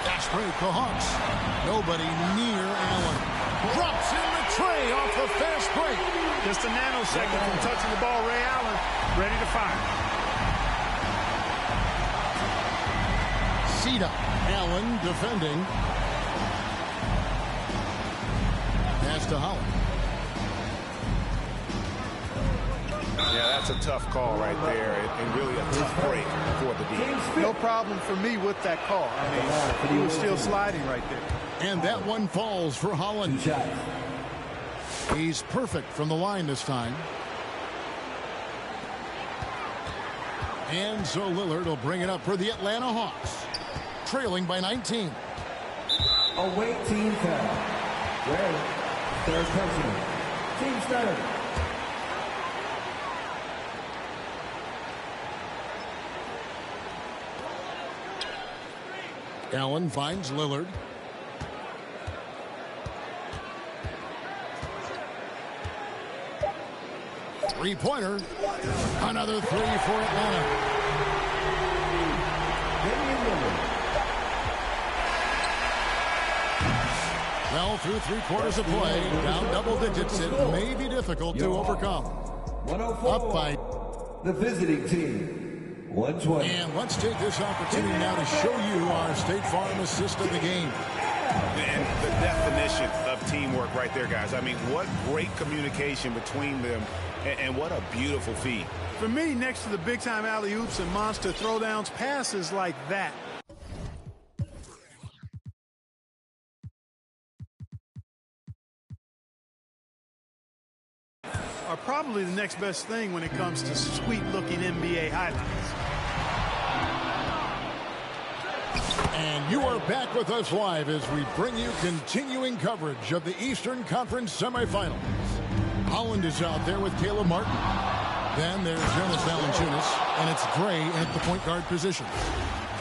Speaker 2: Fast break, the Hawks. Nobody near Allen. Drops in the tray off the fast break.
Speaker 5: Just a nanosecond from touching the ball. Ray Allen ready to fire.
Speaker 2: Sita. Allen defending. Pass to Holland.
Speaker 3: Yeah, that's a tough call right there, and really a tough break for the defense.
Speaker 5: No problem for me with that call. I mean, he was still sliding right there.
Speaker 2: And that one falls for Holland. He's perfect from the line this time. And so Lillard will bring it up for the Atlanta Hawks. Trailing by 19.
Speaker 6: Away team foul. Ray, third personal. Team starter.
Speaker 2: Allen finds Lillard. Three-pointer. Another 3 for Atlanta. Well, through 3 quarters of play, down double digits, it may be difficult to overcome.
Speaker 6: 104.
Speaker 2: Up by
Speaker 6: the visiting team. 120.
Speaker 2: And let's take this opportunity now to show you our State Farm assist of the game.
Speaker 3: And the definition of teamwork right there, guys. I mean, what great communication between them, and what a beautiful feed.
Speaker 5: For me, next to the big-time alley-oops and monster throwdowns, passes like that are probably the next best thing when it comes to sweet-looking NBA highlights.
Speaker 2: And you are back with us live as we bring you continuing coverage of the Eastern Conference semifinals. Holland is out there with Caleb Martin. Then there's Jonas Valanciunas, and it's Gray at the point guard position.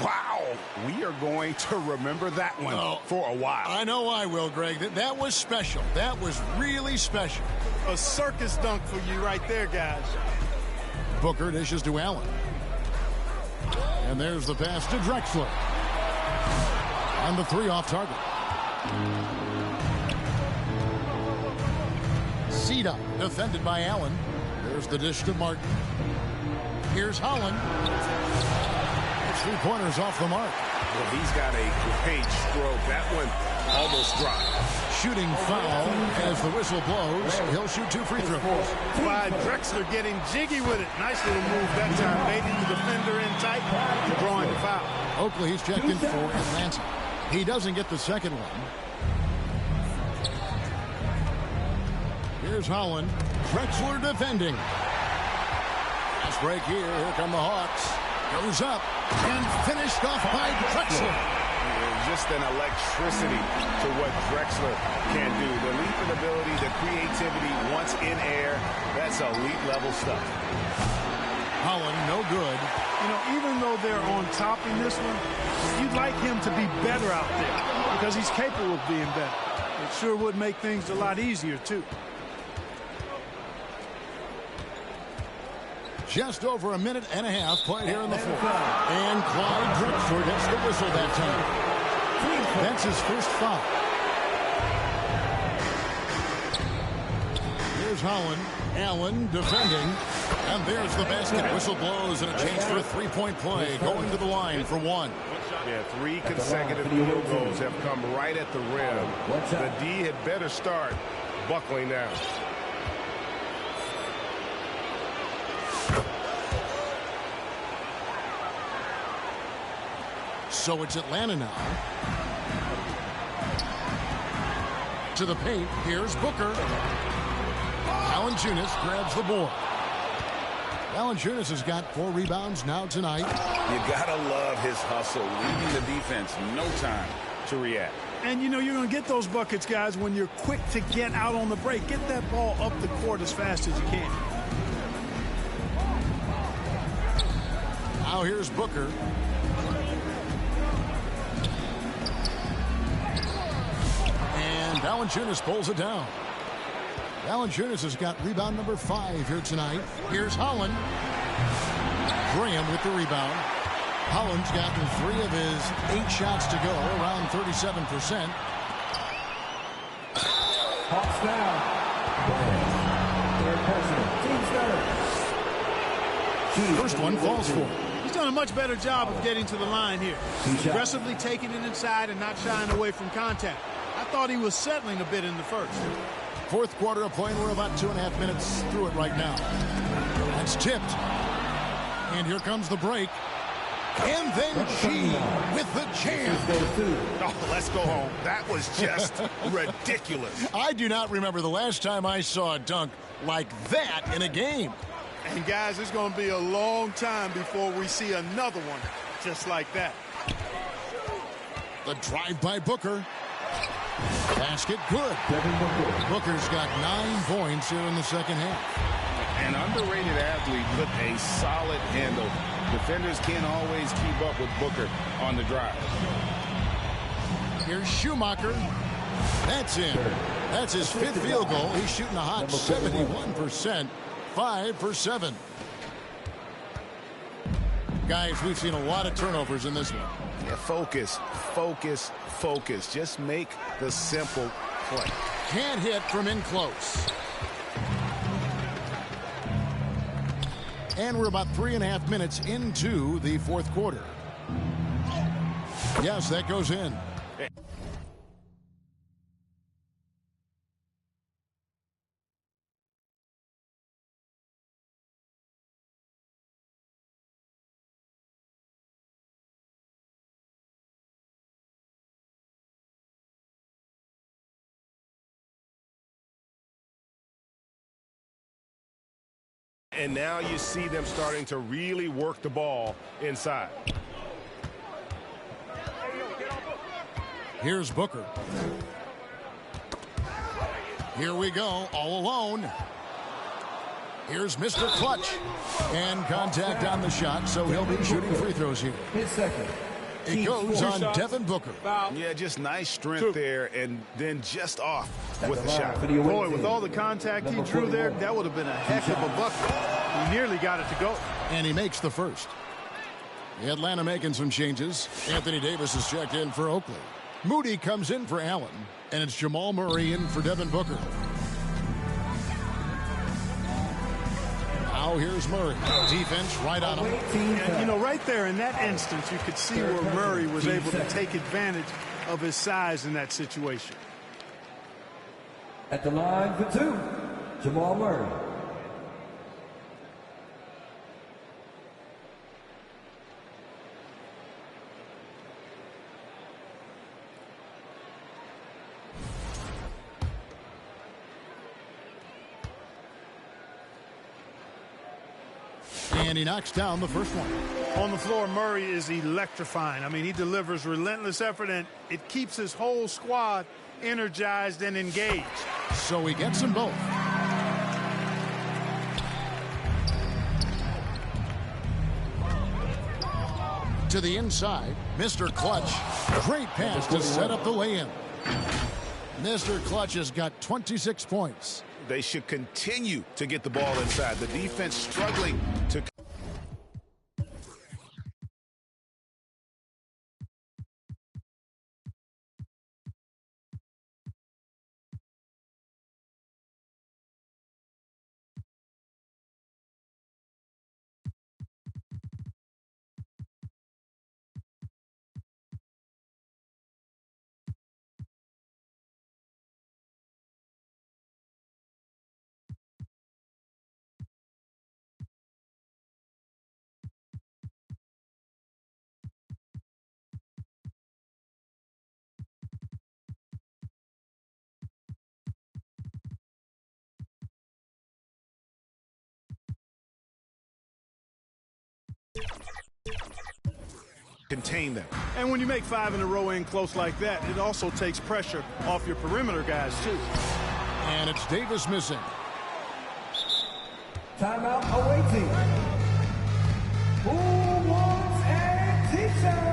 Speaker 3: Wow, we are going to remember that one for a while.
Speaker 2: I know I will, Greg. That was special. That was really special.
Speaker 5: A circus dunk for you right there, guys.
Speaker 2: Booker dishes to Allen. And there's the pass to Drexler. And the 3 off target. Sita, defended by Allen. There's the dish to Martin. Here's Holland. 3-pointers off the mark.
Speaker 3: Well, he's got a great stroke. That one almost dropped.
Speaker 2: Shooting foul as the whistle blows. He'll shoot 2 free throws.
Speaker 5: By Drexler getting jiggy with it. Nice little move that time. Baiting the defender in tight and drawing the foul.
Speaker 2: Oakley's checked in for Atlanta. He doesn't get the second one. Here's Holland. Drexler defending. Fast break here. Here come the Hawks. Goes up and finished off by Drexler.
Speaker 3: Just an electricity to what Drexler can do. The leaping ability, the creativity once in air, that's elite level stuff.
Speaker 2: Holland, no good.
Speaker 5: You know, even though they're on top in this one, you'd like him to be better out there because he's capable of being better. It sure would make things a lot easier, too.
Speaker 2: Just over a minute and a half played here in the fourth. And Clyde Drexler gets the whistle that time. That's his first foul. Here's Holland. Allen defending. And there's the basket. Whistle blows and a chance for a three-point play. Going to the line for one.
Speaker 3: Yeah, 3 consecutive field goals have come right at the rim. The D had better start buckling down.
Speaker 2: So it's Atlanta now. To the paint. Here's Booker. Valanciunas grabs the board. Valanciunas has got 4 rebounds now tonight.
Speaker 4: You gotta love his hustle, leaving the defense no time to react.
Speaker 5: And you know you're going to get those buckets, guys, when you're quick to get out on the break. Get that ball up the court as fast as you can.
Speaker 2: Now here's Booker. And Valanciunas pulls it down. Valanciunas has got rebound number 5 here tonight. Here's Holland. Graham with the rebound. Holland's gotten 3 of his 8 shots to go, around 37%.
Speaker 6: Hawks down. Third person. Team third.
Speaker 2: First one falls for him.
Speaker 5: He's done a much better job of getting to the line here. Aggressively taking it inside and not shying away from contact. I thought he was settling a bit in the first.
Speaker 2: Fourth quarter of play, and we're about 2.5 minutes through it right now. That's tipped. And here comes the break. And then G with the jam.
Speaker 3: Oh, let's go home. That was just ridiculous.
Speaker 2: I do not remember the last time I saw a dunk like that in a game.
Speaker 5: And guys, it's going to be a long time before we see another one just like that.
Speaker 2: The drive by Booker. Basket good. Booker's got 9 points here in the second half.
Speaker 4: An underrated athlete with a solid handle. Defenders can't always keep up with Booker on the drive.
Speaker 2: Here's Schumacher. That's in. That's his 5th field goal. He's shooting a hot 71%. 5 for 7. Guys, we've seen a lot of turnovers in this one.
Speaker 3: Yeah, focus, focus, focus. Just make the simple play.
Speaker 2: Can't hit from in close. And we're about 3.5 minutes into the fourth quarter. Yes, that goes in.
Speaker 3: And now you see them starting to really work the ball inside.
Speaker 2: Here's Booker. Here we go, all alone. Here's Mr. Clutch. And contact on the shot, so he'll be shooting free throws here.
Speaker 6: His second.
Speaker 2: It goes on Devin Booker.
Speaker 4: Yeah, just nice strength there, and then just off with the shot.
Speaker 5: Boy, with all the contact he drew there, that would have been a heck of a bucket. He nearly got it to go.
Speaker 2: And he makes the first. Atlanta making some changes. Anthony Davis is checked in for Oakley. Moody comes in for Allen, and it's Jamal Murray in for Devin Booker. Now here's Murray. Defense right on him.
Speaker 5: And, you know, right there in that instance, you could see where Murray was able to take advantage of his size in that situation.
Speaker 6: At the line for 2, Jamal Murray.
Speaker 2: And he knocks down the first one.
Speaker 5: On the floor, Murray is electrifying. I mean, he delivers relentless effort, and it keeps his whole squad energized and engaged.
Speaker 2: So he gets them both. To the inside, Mr. Clutch. Great pass to set up the lay-in. Mr. Clutch has got 26 points.
Speaker 3: They should continue to get the ball inside. The defense struggling to... contain them.
Speaker 5: And when you make 5 in a row in close like that, it also takes pressure off your perimeter guys, too.
Speaker 2: And it's Davis missing.
Speaker 6: Timeout awaiting. Who wants a t-shirt?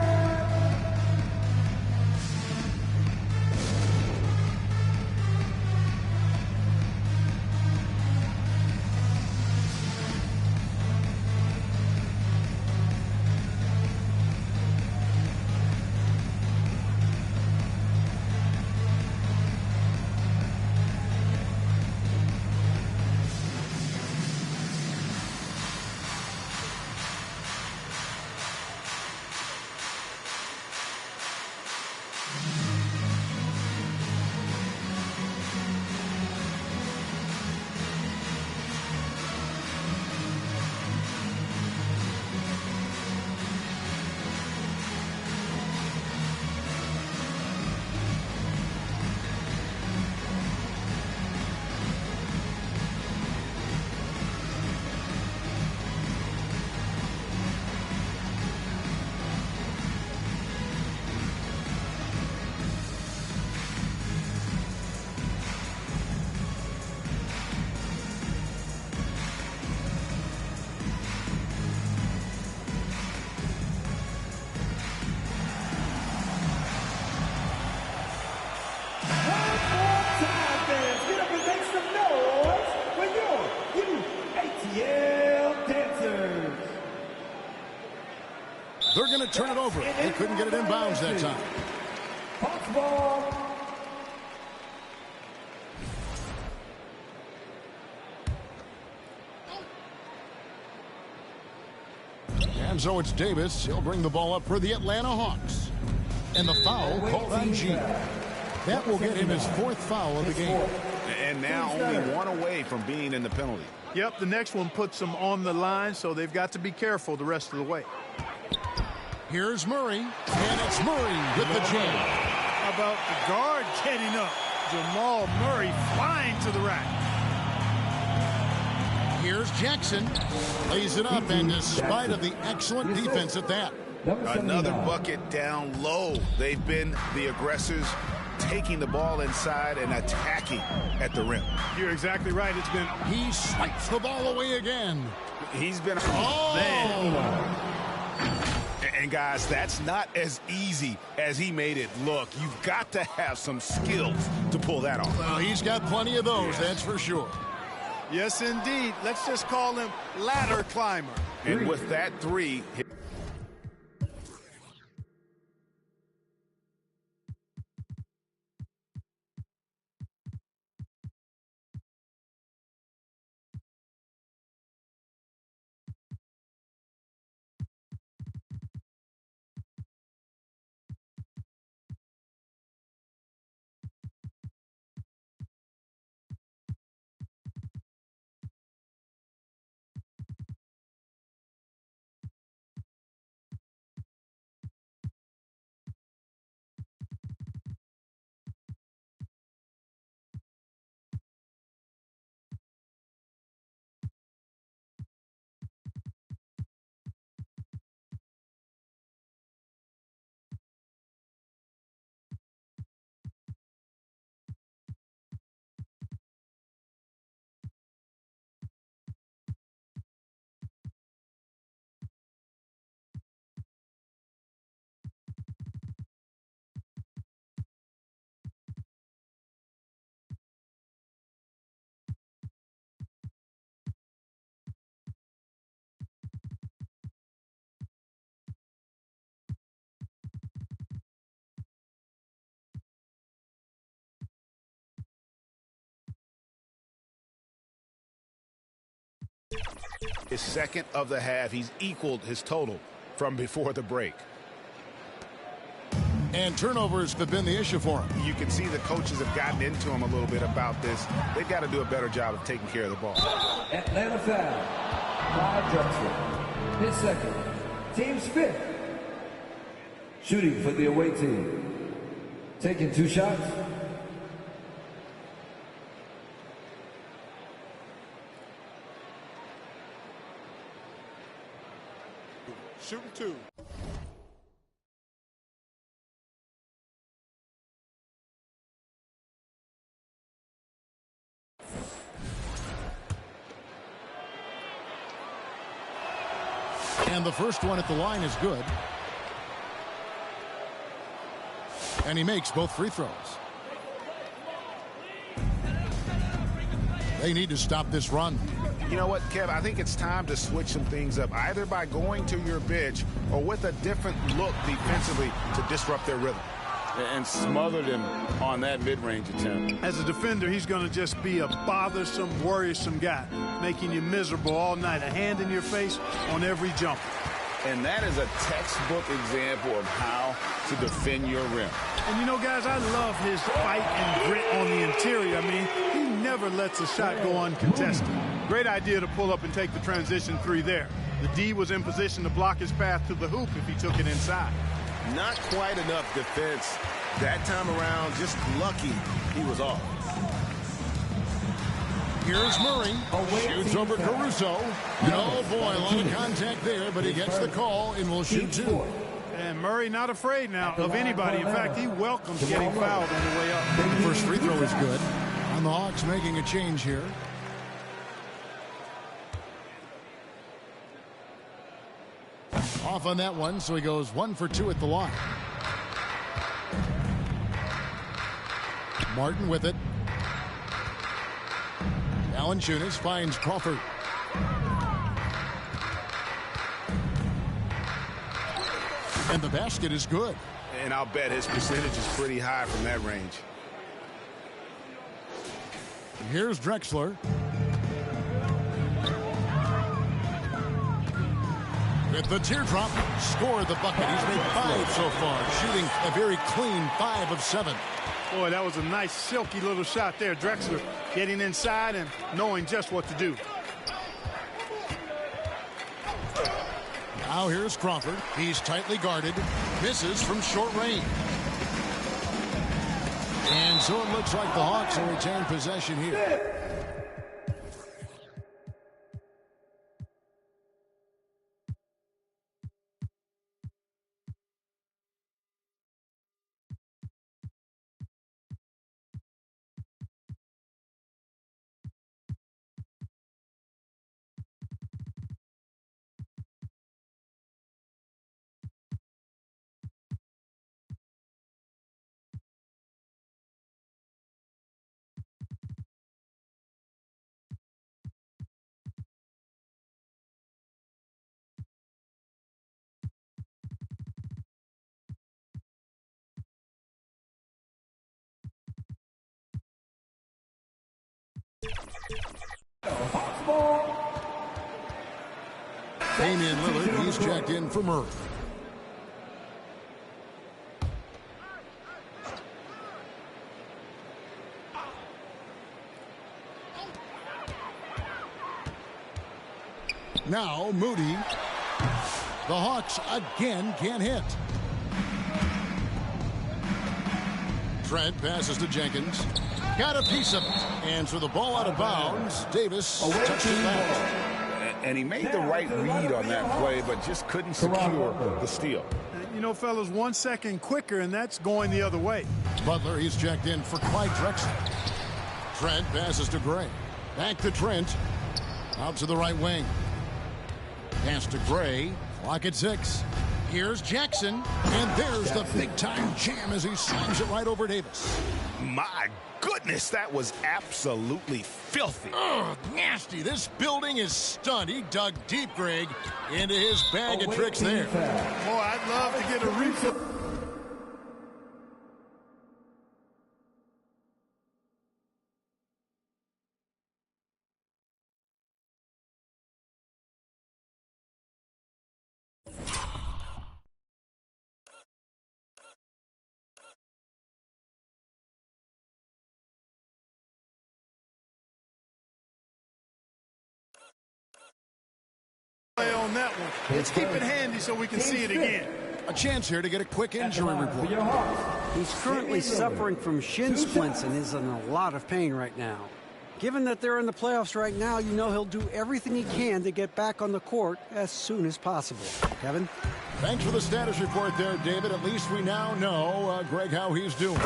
Speaker 2: They're going to turn it over. They couldn't get it in bounds that time. And so it's Davis. He'll bring the ball up for the Atlanta Hawks. And the foul called on G. That will get him his 4th foul of the game.
Speaker 3: And now only one away from being in the penalty.
Speaker 5: Yep, the next one puts them on the line, so they've got to be careful the rest of the way.
Speaker 2: Here's Murray, and it's Murray with the jam.
Speaker 5: How about the guard getting up? Jamal Murray flying to the rack.
Speaker 2: Here's Jackson. Lays it up, and despite of the excellent defense at that.
Speaker 3: Another bucket down low. They've been the aggressors, taking the ball inside and attacking at the rim.
Speaker 5: You're exactly right. It's been...
Speaker 2: He swipes the ball away again.
Speaker 3: He's been... And guys, that's not as easy as he made it look. You've got to have some skills to pull that off.
Speaker 2: Well, he's got plenty of those, that's for sure.
Speaker 5: Yes, indeed. Let's just call him ladder climber.
Speaker 3: And with that 3... His second of the half, he's equaled his total from before the break.
Speaker 2: And turnovers have been the issue for him.
Speaker 3: You can see the coaches have gotten into him a little bit about this. They've got to do a better job of taking care of the ball.
Speaker 6: Atlanta foul. Clyde Drexler. His second. Team's fifth. Shooting for the away team. Taking 2 shots.
Speaker 7: Shooting 2.
Speaker 2: And the first one at the line is good. And he makes both free throws. They need to stop this run.
Speaker 3: You know what, Kev? I think it's time to switch some things up, either by going to your bench or with a different look defensively to disrupt their rhythm.
Speaker 4: And smothered him on that mid-range attempt.
Speaker 5: As a defender, he's going to just be a bothersome, worrisome guy, making you miserable all night, a hand in your face on every jump.
Speaker 4: And that is a textbook example of how to defend your rim.
Speaker 5: And you know, guys, I love his fight and grit on the interior. I mean, he never lets a shot go uncontested. Great idea to pull up and take the transition 3 there. The D was in position to block his path to the hoop if he took it inside.
Speaker 3: Not quite enough defense that time around. Just lucky he was off.
Speaker 2: Here's Murray. Shoots over Caruso. Oh, boy, a lot of contact there, but he gets the call and will shoot 2.
Speaker 5: And Murray not afraid now of anybody. In fact, he welcomes getting fouled on the way up.
Speaker 2: The first free throw is good. And the Hawks making a change here. Off on that one, so he goes 1 for 2 at the line. Martin with it. Valanciunas finds Crawford. And the basket is good.
Speaker 3: And I'll bet his percentage is pretty high from that range.
Speaker 2: Here's Drexler. With the teardrop, scored the bucket. He's made 5 so far, shooting a very clean 5 of 7.
Speaker 5: Boy, that was a nice, silky little shot there. Drexler getting inside and knowing just what to do.
Speaker 2: Now here's Crawford. He's tightly guarded. Misses from short range. And so it looks like the Hawks will retain possession here. Damian Lillard, he's checked in for Murray. Now Moody. The Hawks again can't hit. Trent passes to Jenkins. Got a piece of it. And so the ball out of bounds. Davis touched it back.
Speaker 4: And he made the right read on that play, but just couldn't secure the steal.
Speaker 5: You know, fellas, 1 second quicker, and that's going the other way.
Speaker 2: Butler, he's checked in for Clyde Drexler. Trent passes to Gray. Back to Trent. Out to the right wing. Pass to Gray. Clock at 6. Here's Jackson. And there's the big-time jam as he slams it right over Davis.
Speaker 3: My goodness, that was absolutely filthy.
Speaker 2: Ugh, nasty. This building is stunned. He dug deep, Greg, into his bag of tricks there.
Speaker 5: Boy, I'd love to get a refill. play on that one. Let's keep it handy so we can see it again.
Speaker 2: A chance here to get a quick injury report.
Speaker 8: He's currently suffering from shin splints and is in a lot of pain right now. Given that they're in the playoffs right now, you know he'll do everything he can to get back on the court as soon as possible. Kevin?
Speaker 2: Thanks for the status report there, David. At least we now know, Greg, how he's doing.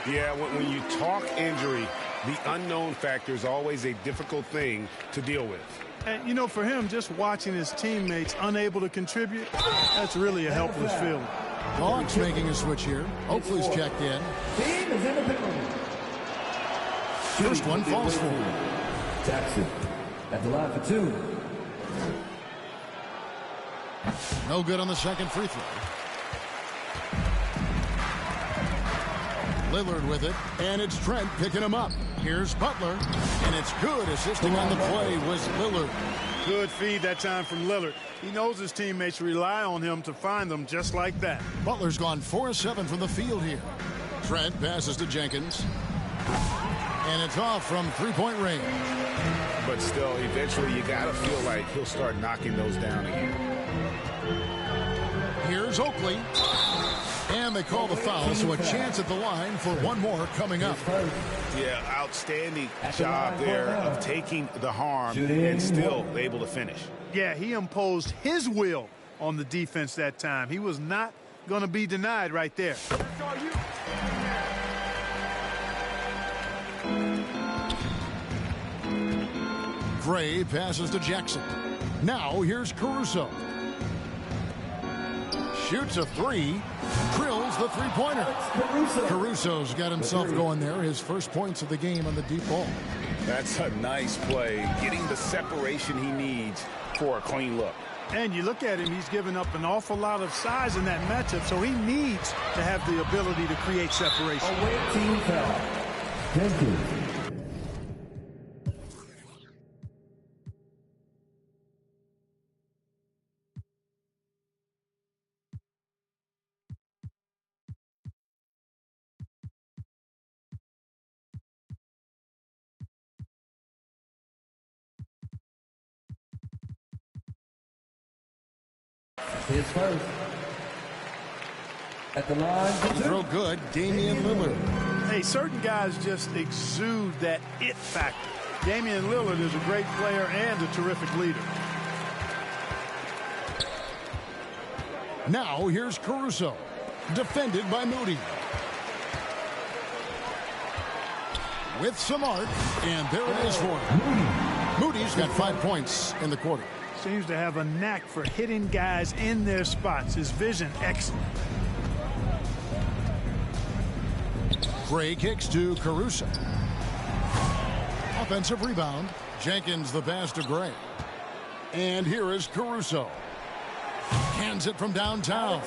Speaker 3: Yeah, when you talk injury, the unknown factor is always a difficult thing to deal with.
Speaker 5: And, you know, for him, just watching his teammates unable to contribute, that's really a helpless feeling.
Speaker 2: Hawks making a switch here. Oakley's checked in.
Speaker 6: Team is in the pit room.
Speaker 2: First one falls for him.
Speaker 6: Jackson at the line for 2.
Speaker 2: No good on the second free throw. Lillard with it, and it's Trent picking him up. Here's Butler, and it's good. Assisting on the play was Lillard.
Speaker 5: Good feed that time from Lillard. He knows his teammates rely on him to find them just like that.
Speaker 2: Butler's gone 4-7 from the field here. Trent passes to Jenkins. And it's off from three-point range.
Speaker 4: But still, eventually you got to feel like he'll start knocking those down again.
Speaker 2: Here's Oakley. And they call the foul, so a chance at the line for one more coming up.
Speaker 3: Yeah, outstanding job there of taking the harm and still able to finish.
Speaker 5: Yeah, he imposed his will on the defense that time. He was not going to be denied right there.
Speaker 2: Gray passes to Jackson. Now here's Caruso. Shoots a three. Drills the three-pointer. Caruso's got himself going there. His first points of the game on the deep ball.
Speaker 4: That's a nice play. Getting the separation he needs for a clean look.
Speaker 5: And you look at him, he's given up an awful lot of size in that matchup, so he needs to have the ability to create separation.
Speaker 6: Away team foul. Jenkins. His first. At the line.
Speaker 2: Throw good, Damian Lillard.
Speaker 5: Hey, certain guys just exude that it factor. Damian Lillard is a great player and a terrific leader.
Speaker 2: Now here's Caruso. Defended by Moody. With some art, and there it is for him. Moody's got 5 points in the quarter.
Speaker 5: Seems to have a knack for hitting guys in their spots. His vision, excellent.
Speaker 2: Gray kicks to Caruso. Offensive rebound. Jenkins the pass to Gray. And here is Caruso. Hands it from downtown.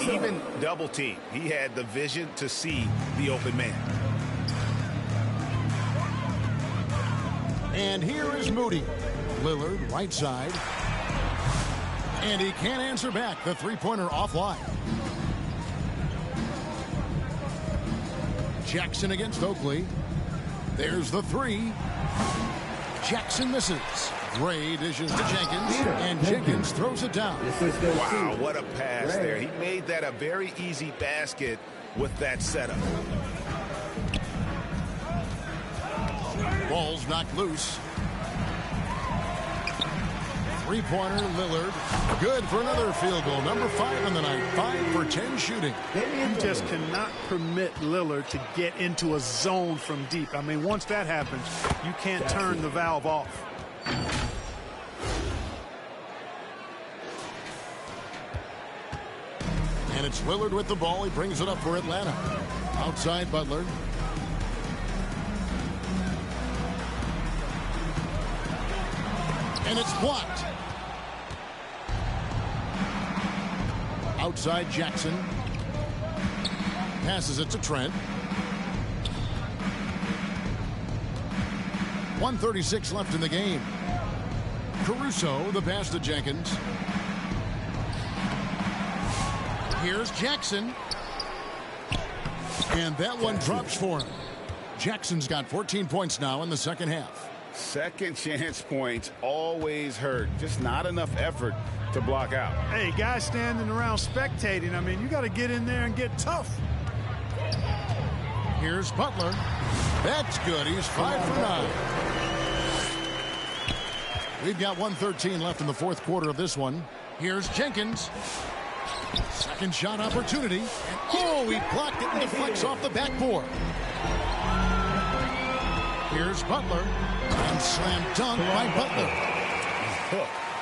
Speaker 3: Even double team. He had the vision to see the open man.
Speaker 2: And here is Moody. Lillard, right side. And he can't answer back. The three-pointer offline. Jackson against Oakley. There's the three. Jackson misses. Gray dishes to Jenkins. And Jenkins throws it down.
Speaker 3: Wow, what a pass there. He made that a very easy basket with that setup.
Speaker 2: Ball's knocked loose. Three-pointer, Lillard. Good for another field goal. Number 5 in the night. 5 for 10 shooting.
Speaker 5: You just cannot permit Lillard to get into a zone from deep. I mean, once that happens, you can't turn the valve off.
Speaker 2: And it's Lillard with the ball. He brings it up for Atlanta. Outside Butler. And it's blocked. Outside Jackson. Passes it to Trent. 1:36 left in the game. Caruso, the pass to Jenkins. Here's Jackson. And that one drops for him. Jackson's got 14 points now in the second half.
Speaker 4: Second chance points always hurt. Just not enough effort to block out.
Speaker 5: Hey, guys standing around spectating, I mean, you got to get in there and get tough.
Speaker 2: Here's Butler. That's good. He's 5 for 9. We've got 1:13 left in the fourth quarter of this one. Here's Jenkins. Second shot opportunity. And oh, he blocked it and deflects off the backboard. Here's Butler. And slam dunk by Butler.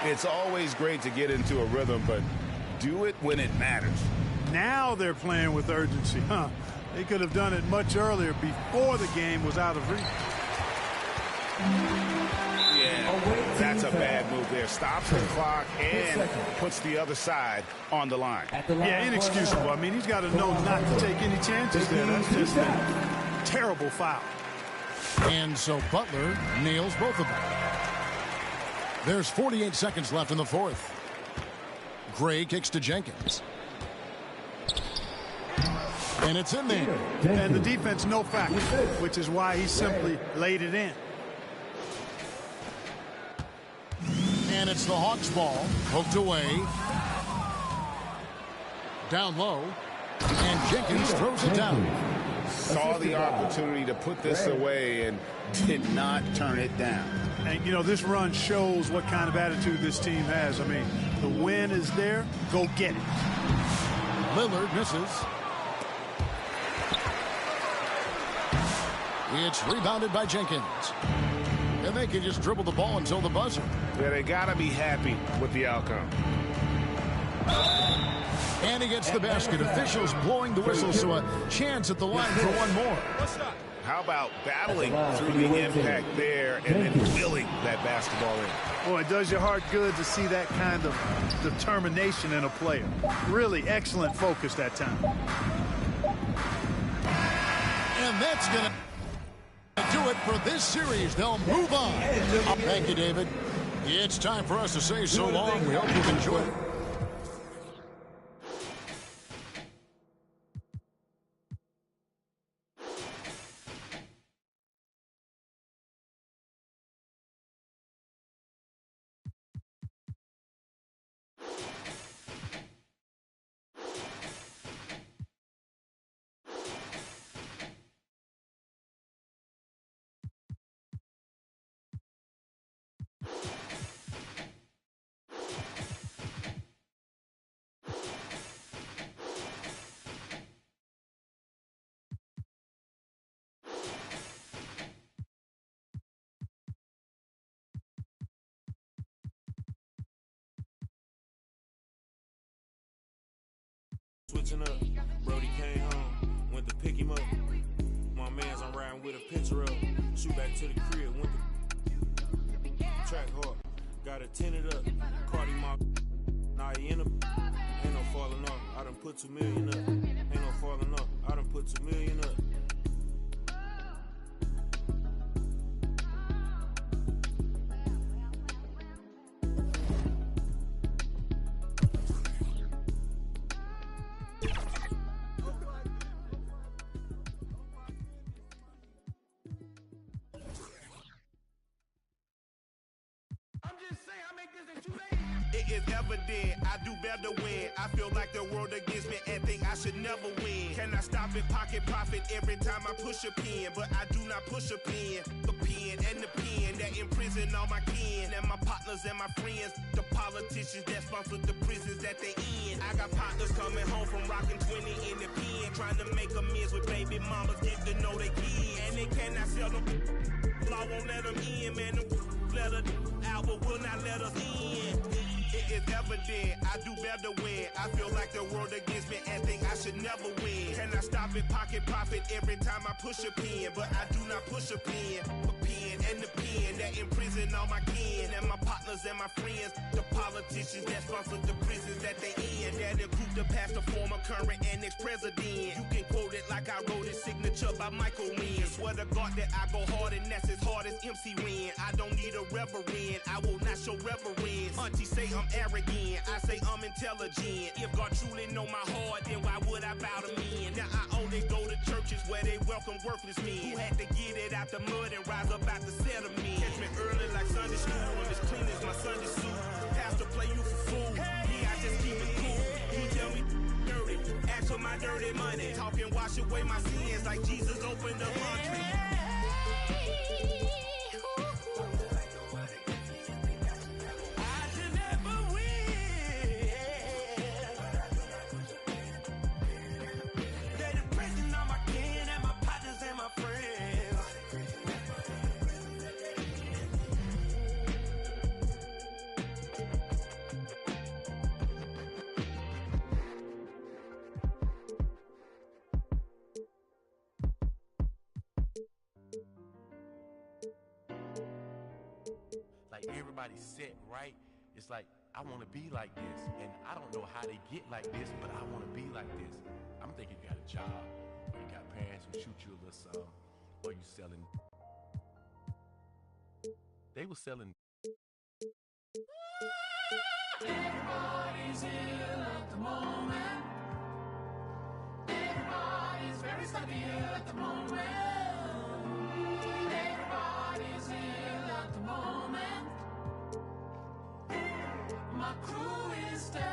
Speaker 4: It's always great to get into a rhythm, but do it when it matters.
Speaker 5: Now they're playing with urgency, huh? They could have done it much earlier before the game was out of reach.
Speaker 4: Yeah, that's a bad move there. Stops the clock and puts the other side on the line.
Speaker 5: Yeah, inexcusable. I mean, he's got to know not to take any chances there. That's just a terrible foul.
Speaker 2: And so Butler nails both of them. There's 48 seconds left in the fourth. Gray kicks to Jenkins. And it's in there.
Speaker 5: And the defense no factor, which is why he simply laid it in.
Speaker 2: And it's the Hawks ball. Poked away. Down low. And Jenkins throws it down.
Speaker 4: Saw the opportunity to put this away and did not turn it down.
Speaker 5: And, you know, this run shows what kind of attitude this team has. I mean, the win is there. Go get it.
Speaker 2: Lillard misses. It's rebounded by Jenkins. And they can just dribble the ball until the buzzer.
Speaker 3: Yeah, they got to be happy with the outcome.
Speaker 2: And he gets the basket. Officials blowing the whistle, so a chance at the line for one more.
Speaker 3: How about battling through the impact there and then willing that basketball in?
Speaker 5: Boy, it does your heart good to see that kind of determination in a player. Really excellent focus that time.
Speaker 2: And that's going to do it for this series. They'll move on. Thank you, David. It's time for us to say so long. We hope you've enjoyed it.
Speaker 9: Switching up, Brody came home, went to pick him up. My man's I'm riding with a picture of. Shoot back to the crib, went to track hard, got it tinted up. Cardi my, now he in a, ain't no falling off. I done put 2 million up, ain't no falling off. I done put 2 million up.
Speaker 10: It is evident I do better when I feel like the world against me and think I should never win. Can I stop and pocket profit every time I push a pen? But I do not push a pen. The pen and the pen that imprison all my kin and my partners and my friends. The politicians that sponsor the prisons that they in. I got partners coming home from rocking 20 in the pen, trying to make amends with baby mamas, get to know they kids. And they cannot sell them. Law won't let them in, man. Let us out, but will not let us in. It is evident I do better when I feel like the world against me and think I should never win. Can I stop and pocket profit every time I push a pen? But I do not push a pen. A pen and the pen that imprison all my kin and my partners and my friends. The politicians that sponsor the prisons that they in. That include the past, the former, current, and ex-president. You can quote it like I wrote it, signature by Michael Wynn. Swear to God that I go hard and that's as hard as MC Ren. I don't need a reverend, I will not show reverence. Auntie say I'm arrogant, I say I'm intelligent. If God truly know my heart, then why would I bow to men? Now I only go to church churches where they welcome worthless men who had to get it out the mud and rise up out the settlement. Catch me early like Sunday school, I'm as clean as my Sunday suit. Pastor play you for fool, yeah, I just keep it cool. He tell me dirty, ask for my dirty money. Talking wash away my sins like Jesus opened the laundry.
Speaker 11: Like everybody's set right. It's like, I want to be like this. And I don't know how they get like this, but I want to be like this. I'm thinking you got a job, or you got parents who shoot you a little something, or you selling. They were selling.
Speaker 12: Everybody's ill at the moment. Everybody's very stucky at the moment. Everybody's ill at the moment. My crew is down.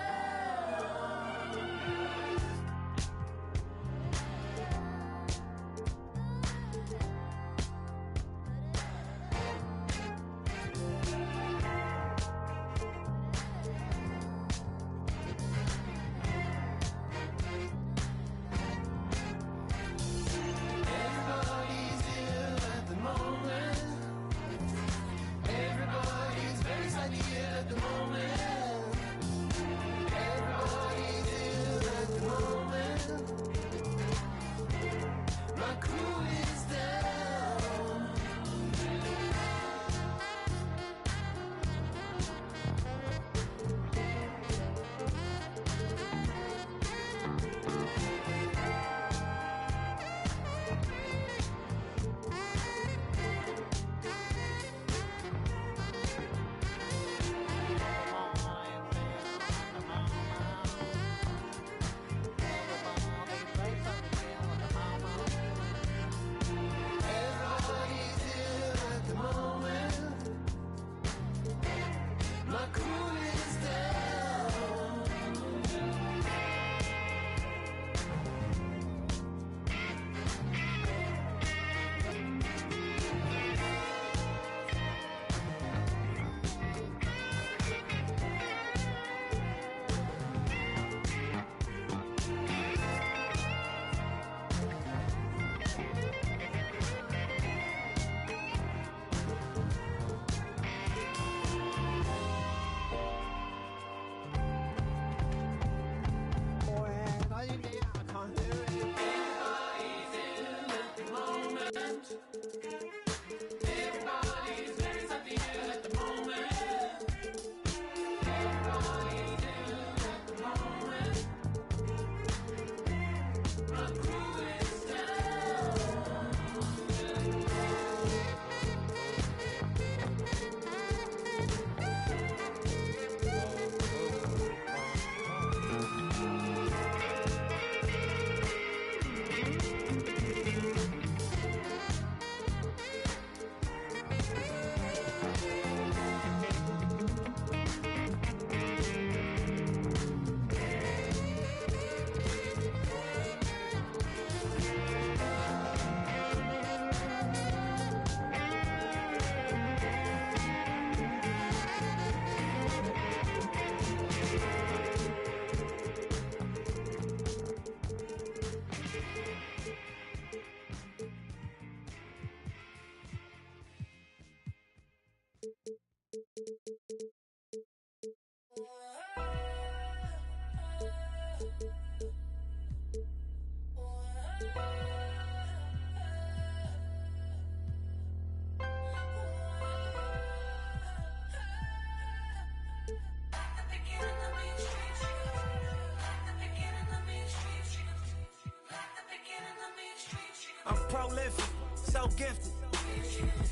Speaker 13: I'm prolific, so gifted.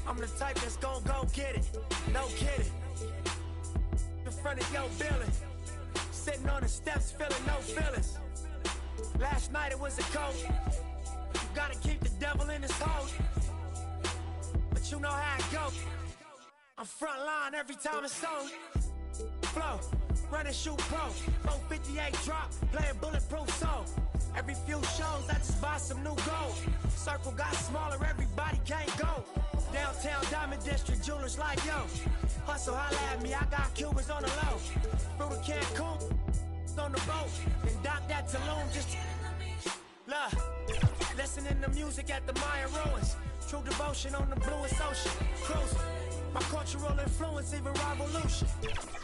Speaker 13: I'm the type that's gon' go get it, no kidding. In front of your building, sitting on the steps feeling no feelings. Last night it was a cold, gotta keep the devil in his hole. But you know how it goes. I'm front line every time it's on. Flow, run and shoot pro. 458 drop, playing bulletproof soul. Every few shows, I just buy some new gold. Circle got smaller, everybody can't go. Downtown Diamond District, jewelers like yo. Hustle, holla at me, I got Cubans on the low. Through the Cancun, on the boat. And dock that Tulum just love. Listening to music at the Mayan ruins. True devotion on the bluest ocean. Cruising. My cultural influence, even revolution.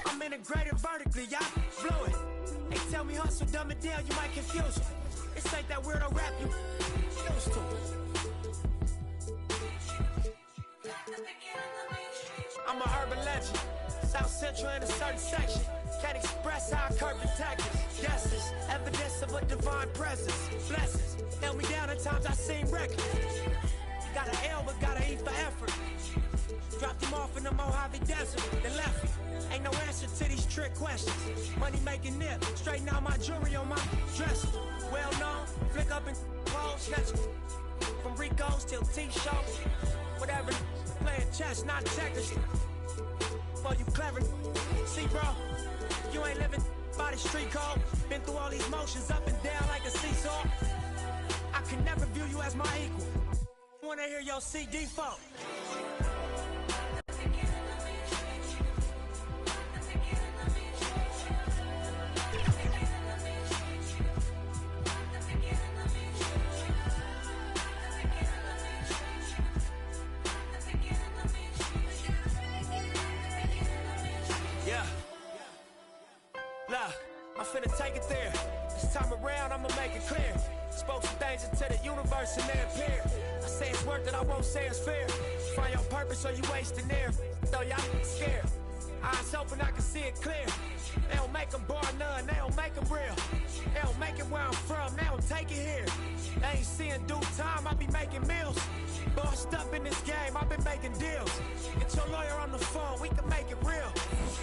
Speaker 13: I'm integrated vertically, y'all blew it. They tell me hustle, dumb it down, you might confuse them. This ain't that weirdo rap you used to. I'm a urban legend. South Central in a certain section. Can't express how I curb the tactics. Guesses, evidence of a divine presence. Blessings, held me down at times I seem reckless. Got an L, but gotta eat for effort. Dropped him off in the Mojave Desert, then left him. Ain't no answer to these trick questions. Money making nip, straighten out my jewelry on my dresser. Well known, flick up and pose, snatch from Rico's till T-shows. Whatever, playing chess, not checkers. For you clever, see bro, you ain't living by the street code. Been through all these motions up and down like a seesaw. I can never view you as my equal. Wanna hear your CD fault. I'm finna take it there. This time around, I'ma make it clear. Spoke some things into the universe and they appear. I say it's worth it, I won't say it's fair. Find your purpose or you wasting there. Though y'all scared. Eyes open, I can see it clear. They don't make them bar none, they don't make them real. They don't make it where I'm from, they don't take it here. They ain't seeing due time, I be making meals. Bossed up in this game, I've been making deals. Get your lawyer on the phone, we can make it real.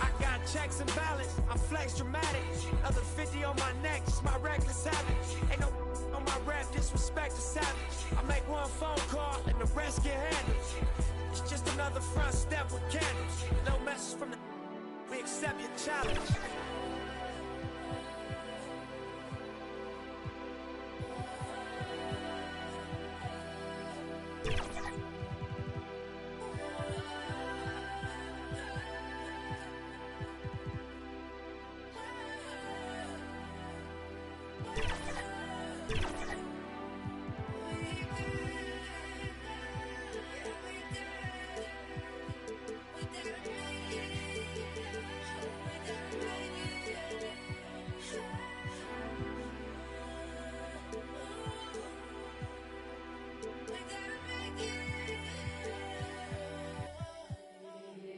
Speaker 13: I got checks and balance, I flex dramatic. Other 50 on my neck, just my reckless habit. Ain't no on my rap, disrespect is savage. I make one phone call and the rest get handled. It's just another front step with candles. No message from the we accept your challenge.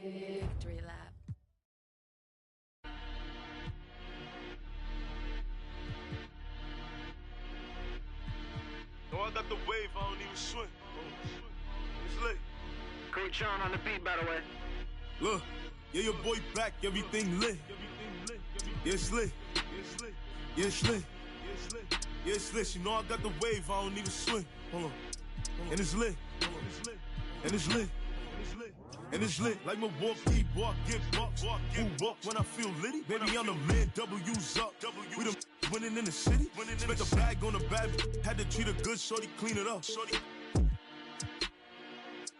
Speaker 14: Victory lap.
Speaker 9: No, I got the wave, I don't even swim. It's lit.
Speaker 15: Great John on the beat, by the way.
Speaker 9: Look, yeah, your boy back, everything lit. Yeah, it's lit. Yeah, it's lit. Yeah, it's lit. You know I got the wave, I don't even swim. Hold on. And it's lit. And it's lit. And it's lit. Like Milwaukee, walk, get bucked. Who walk when I feel litty? Baby, I'm the man, W's up. We the winning in the city. Spent the bag on the bad. Had to treat her good, shorty, clean it up.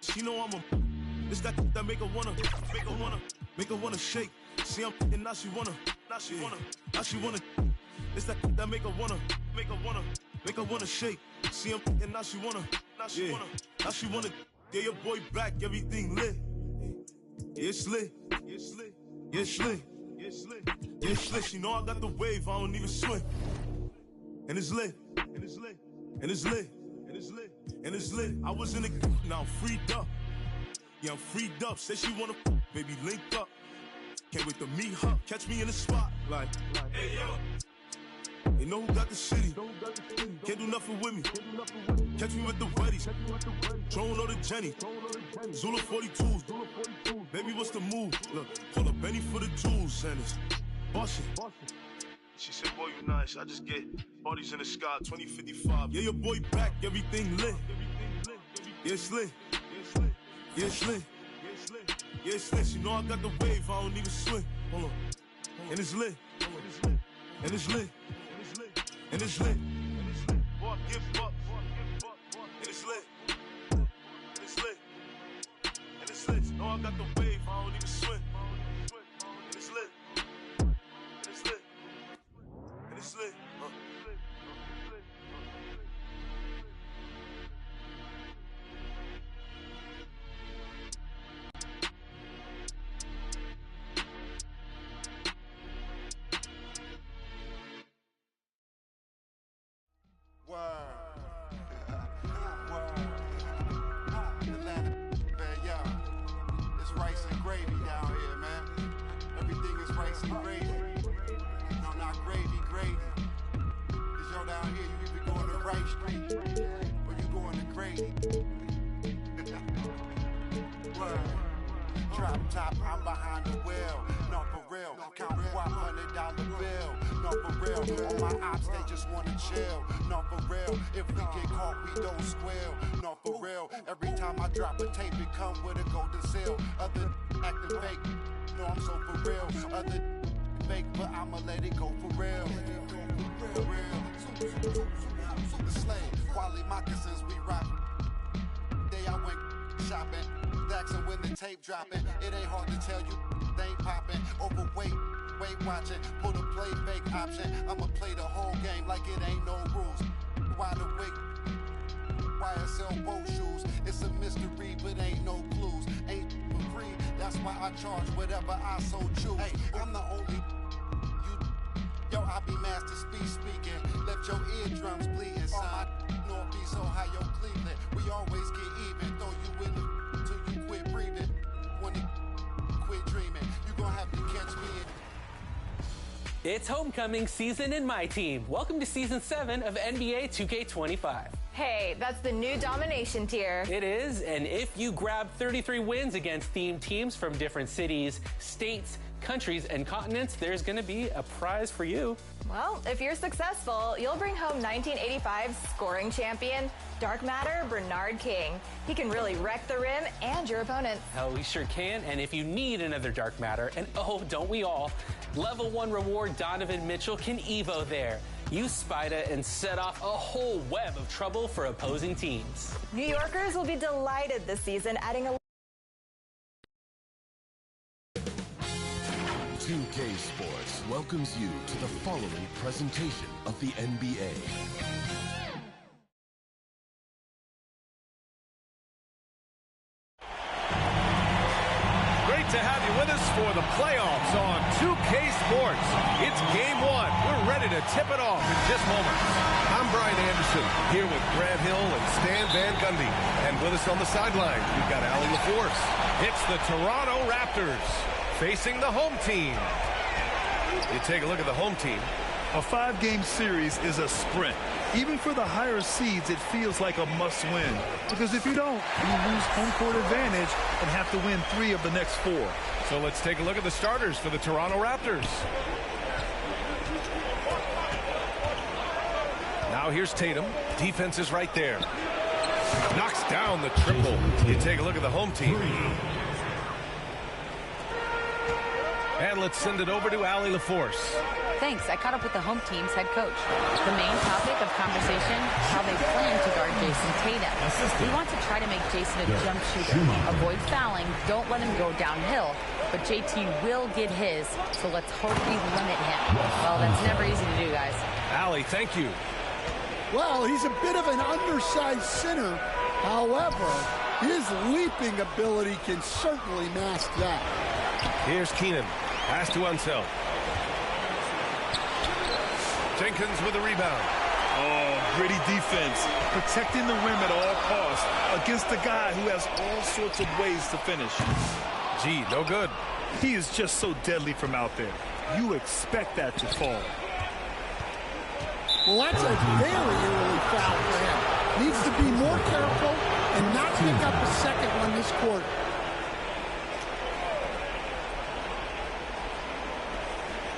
Speaker 9: She know I'm a. It's that make her wanna shake. See, I'm and now she wanna. It's that make her wanna shake. See, I'm and now she wanna. Now she wanna. Yeah, your boy back, everything lit. It's lit. It's lit. It's lit. It's lit. It's lit. You know I got the wave, I don't even swim. And it's lit. And it's lit. And it's lit. And it's lit. And it's lit. I was in the now I'm freed up. Yeah, I'm freed up. Say she wanna baby link up. Can't wait to meet her. Catch me in the spot. Like hey yo. You know who got the city? Can't do nothing with me. Catch me with the weddies. Throwing on the Jenny. Zula 42s. Baby, what's the move? Look, pull up Benny for the jewels. And it's bustin'. She said, boy, you nice. I just get parties in the sky, 2055. Yeah, your boy back, everything lit. Yeah, it's lit. Yeah, it's lit. Yeah, it's lit. You know I got the wave, I don't even swim. Hold on. And it's lit. And it's lit. And it's lit. Boy, give up. And it's lit. And it's lit. And it's lit. You know I got the wave, I don't even swim. And it's lit. And it's lit. And it's lit.
Speaker 14: It's rice and gravy down here, man. Everything is rice and gravy. No, not gravy, gravy. Cause yo down here, you either going to Rice Street or you going to Grady. Word. Drop top, I'm behind the wheel. No, for real. Count $100 bill. No, for real. On my ops, they just wanna chill. No, for real. If we get caught, we don't squeal. No, for real. Every time I drop a tape, it come with a golden seal. Other acting fake. No, I'm so for real. Other fake, but I'ma let it go for real. For real. Super slave. Quality moccasins, we rock. Day I went shopping. Daxing when the tape dropping. It ain't hard to tell you they ain't popping. Overweight, weight watching. Pull the play fake option. I'ma play the whole game like it ain't no rules. Wide awake. YSL boat shoes. It's a mystery, but ain't no clues. Ain't for free. That's why I charge whatever I so choose. Hey, I'm the only yo, I be master speaking. Left your eardrums bleeding, son. North be so high, yo, Cleveland. We always get even. Throw you in the till you quit breathing. When you quit dreaming, you gon' have to catch me in.
Speaker 16: It's homecoming season in my team. Welcome to season 7 of NBA 2K25.
Speaker 17: Hey, that's the new domination tier.
Speaker 16: It is, and if you grab 33 wins against themed teams from different cities, states, countries, and continents, there's going to be a prize for you.
Speaker 17: Well, if you're successful, you'll bring home 1985 scoring champion, Dark Matter Bernard King. He can really wreck the rim and your opponents.
Speaker 16: Hell, we sure can, and if you need another Dark Matter, and oh, don't we all, Level 1 reward Donovan Mitchell can Evo there. Use Spida and set off a whole web of trouble for opposing teams.
Speaker 17: New Yorkers will be delighted this season, adding a
Speaker 1: 2K Sports welcomes you to the following presentation of the NBA.
Speaker 3: Great to have you with us for the playoffs on 2K Sports. It's game 1. We're ready to tip it off in just moments. I'm Brian Anderson, here with Grant Hill and Stan Van Gundy. And with us on the sideline, we've got Allie LaForce. It's the Toronto Raptors facing the home team. You take a look at the home team.
Speaker 18: A 5-game series is a sprint. Even for the higher seeds, it feels like a must-win. Because if you don't, you lose home court advantage and have to win 3 of the next 4.
Speaker 3: So let's take a look at the starters for the Toronto Raptors. Now here's Tatum. Defense is right there. Knocks down the triple. You take a look at the home team. And let's send it over to Allie LaForce.
Speaker 19: Thanks. I caught up with the home team's head coach. The main topic of conversation, how they plan to guard Jason Tatum. We want to try to make Jason a jump shooter. Avoid fouling. Don't let him go downhill. But JT will get his, so let's hope we limit him. Well, that's never easy to do, guys.
Speaker 3: Allie, thank you.
Speaker 20: Well, he's a bit of an undersized center. However, his leaping ability can certainly mask that.
Speaker 3: Here's Keenan. Pass to Unseld. Jenkins with a rebound.
Speaker 18: Oh, gritty defense. Protecting the rim at all costs against a guy who has all sorts of ways to finish.
Speaker 3: Gee, no good.
Speaker 18: He is just so deadly from out there. You expect that to fall.
Speaker 20: Well, that's a very early foul for him. Needs to be more careful and not pick up a second one this quarter.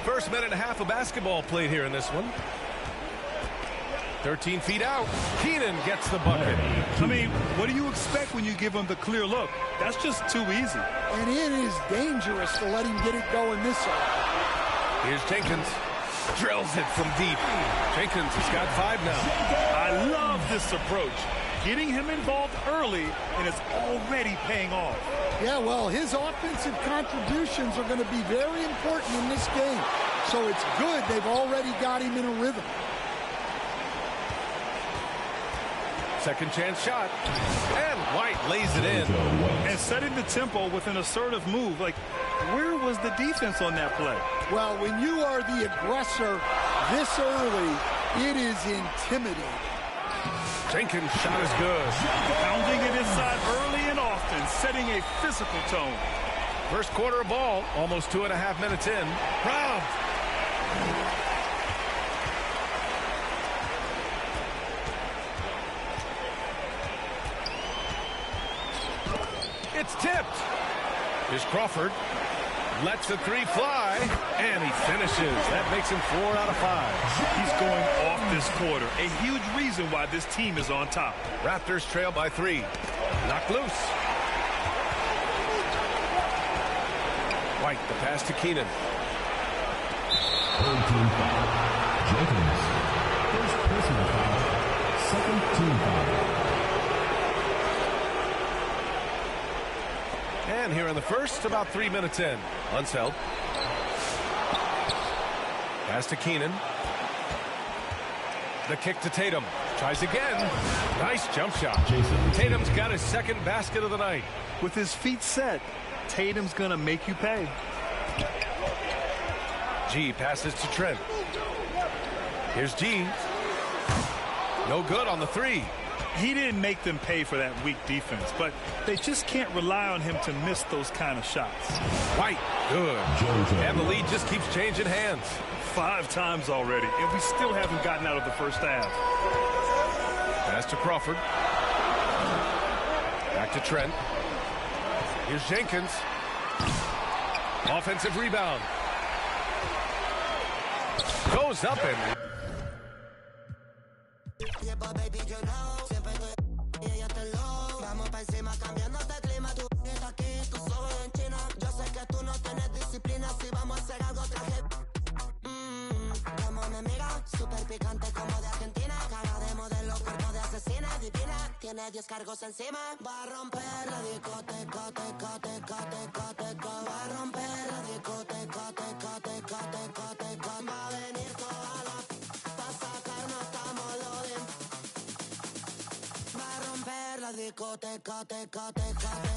Speaker 3: First minute and a half of basketball played here in this one. 13 feet out. Keenan gets the bucket.
Speaker 18: I mean, what do you expect when you give him the clear look? That's just too easy.
Speaker 20: And it is dangerous to let him get it going this early.
Speaker 3: Here's Jenkins. Drills it from deep. Jenkins has got 5 now.
Speaker 18: I love this approach. Getting him involved early, and it's already paying off.
Speaker 20: Yeah, well, his offensive contributions are going to be very important in this game. So it's good they've already got him in a rhythm.
Speaker 3: Second chance shot. And White lays it in.
Speaker 18: And setting the tempo with an assertive move. Like, where was the defense on that play?
Speaker 20: Well, when you are the aggressor this early, it is intimidating.
Speaker 3: Jenkins' shot is good.
Speaker 18: Pounding it inside early and often, setting a physical tone.
Speaker 3: First quarter of ball, almost 2.5 minutes in. Robbed. It's tipped. Here's Crawford. Lets the 3 fly, and he finishes. That makes him 4 out of 5.
Speaker 18: He's going off this quarter. A huge reason why this team is on top.
Speaker 3: Raptors trail by 3. Knocked loose. White, the pass to Keenan.
Speaker 1: Third team foul. Jenkins. First personal foul. Second team foul.
Speaker 3: And here in the first, about 3 minutes in. Unseld. Pass to Keenan. The kick to Tatum. Tries again. Nice jump shot. Tatum's got his second basket of the night.
Speaker 18: With his feet set, Tatum's going to make you pay.
Speaker 3: G passes to Trent. Here's G. No good on the 3.
Speaker 18: He didn't make them pay for that weak defense, but they just can't rely on him to miss those kind of shots.
Speaker 3: White, good. And the lead just keeps changing hands.
Speaker 18: 5 times already, and we still haven't gotten out of the first half.
Speaker 3: Pass to Crawford. Back to Trent. Here's Jenkins. Offensive rebound. Goes up and...
Speaker 21: Tiene 10 cargos encima. Va a romper la discoteca, teca, teca, teca, teca. Va a romper la discoteca, teca, teca, teca, teca. Va a venir toda la pa' sacarnos tamolodín. Va a romper la discoteca, teca, teca, teca.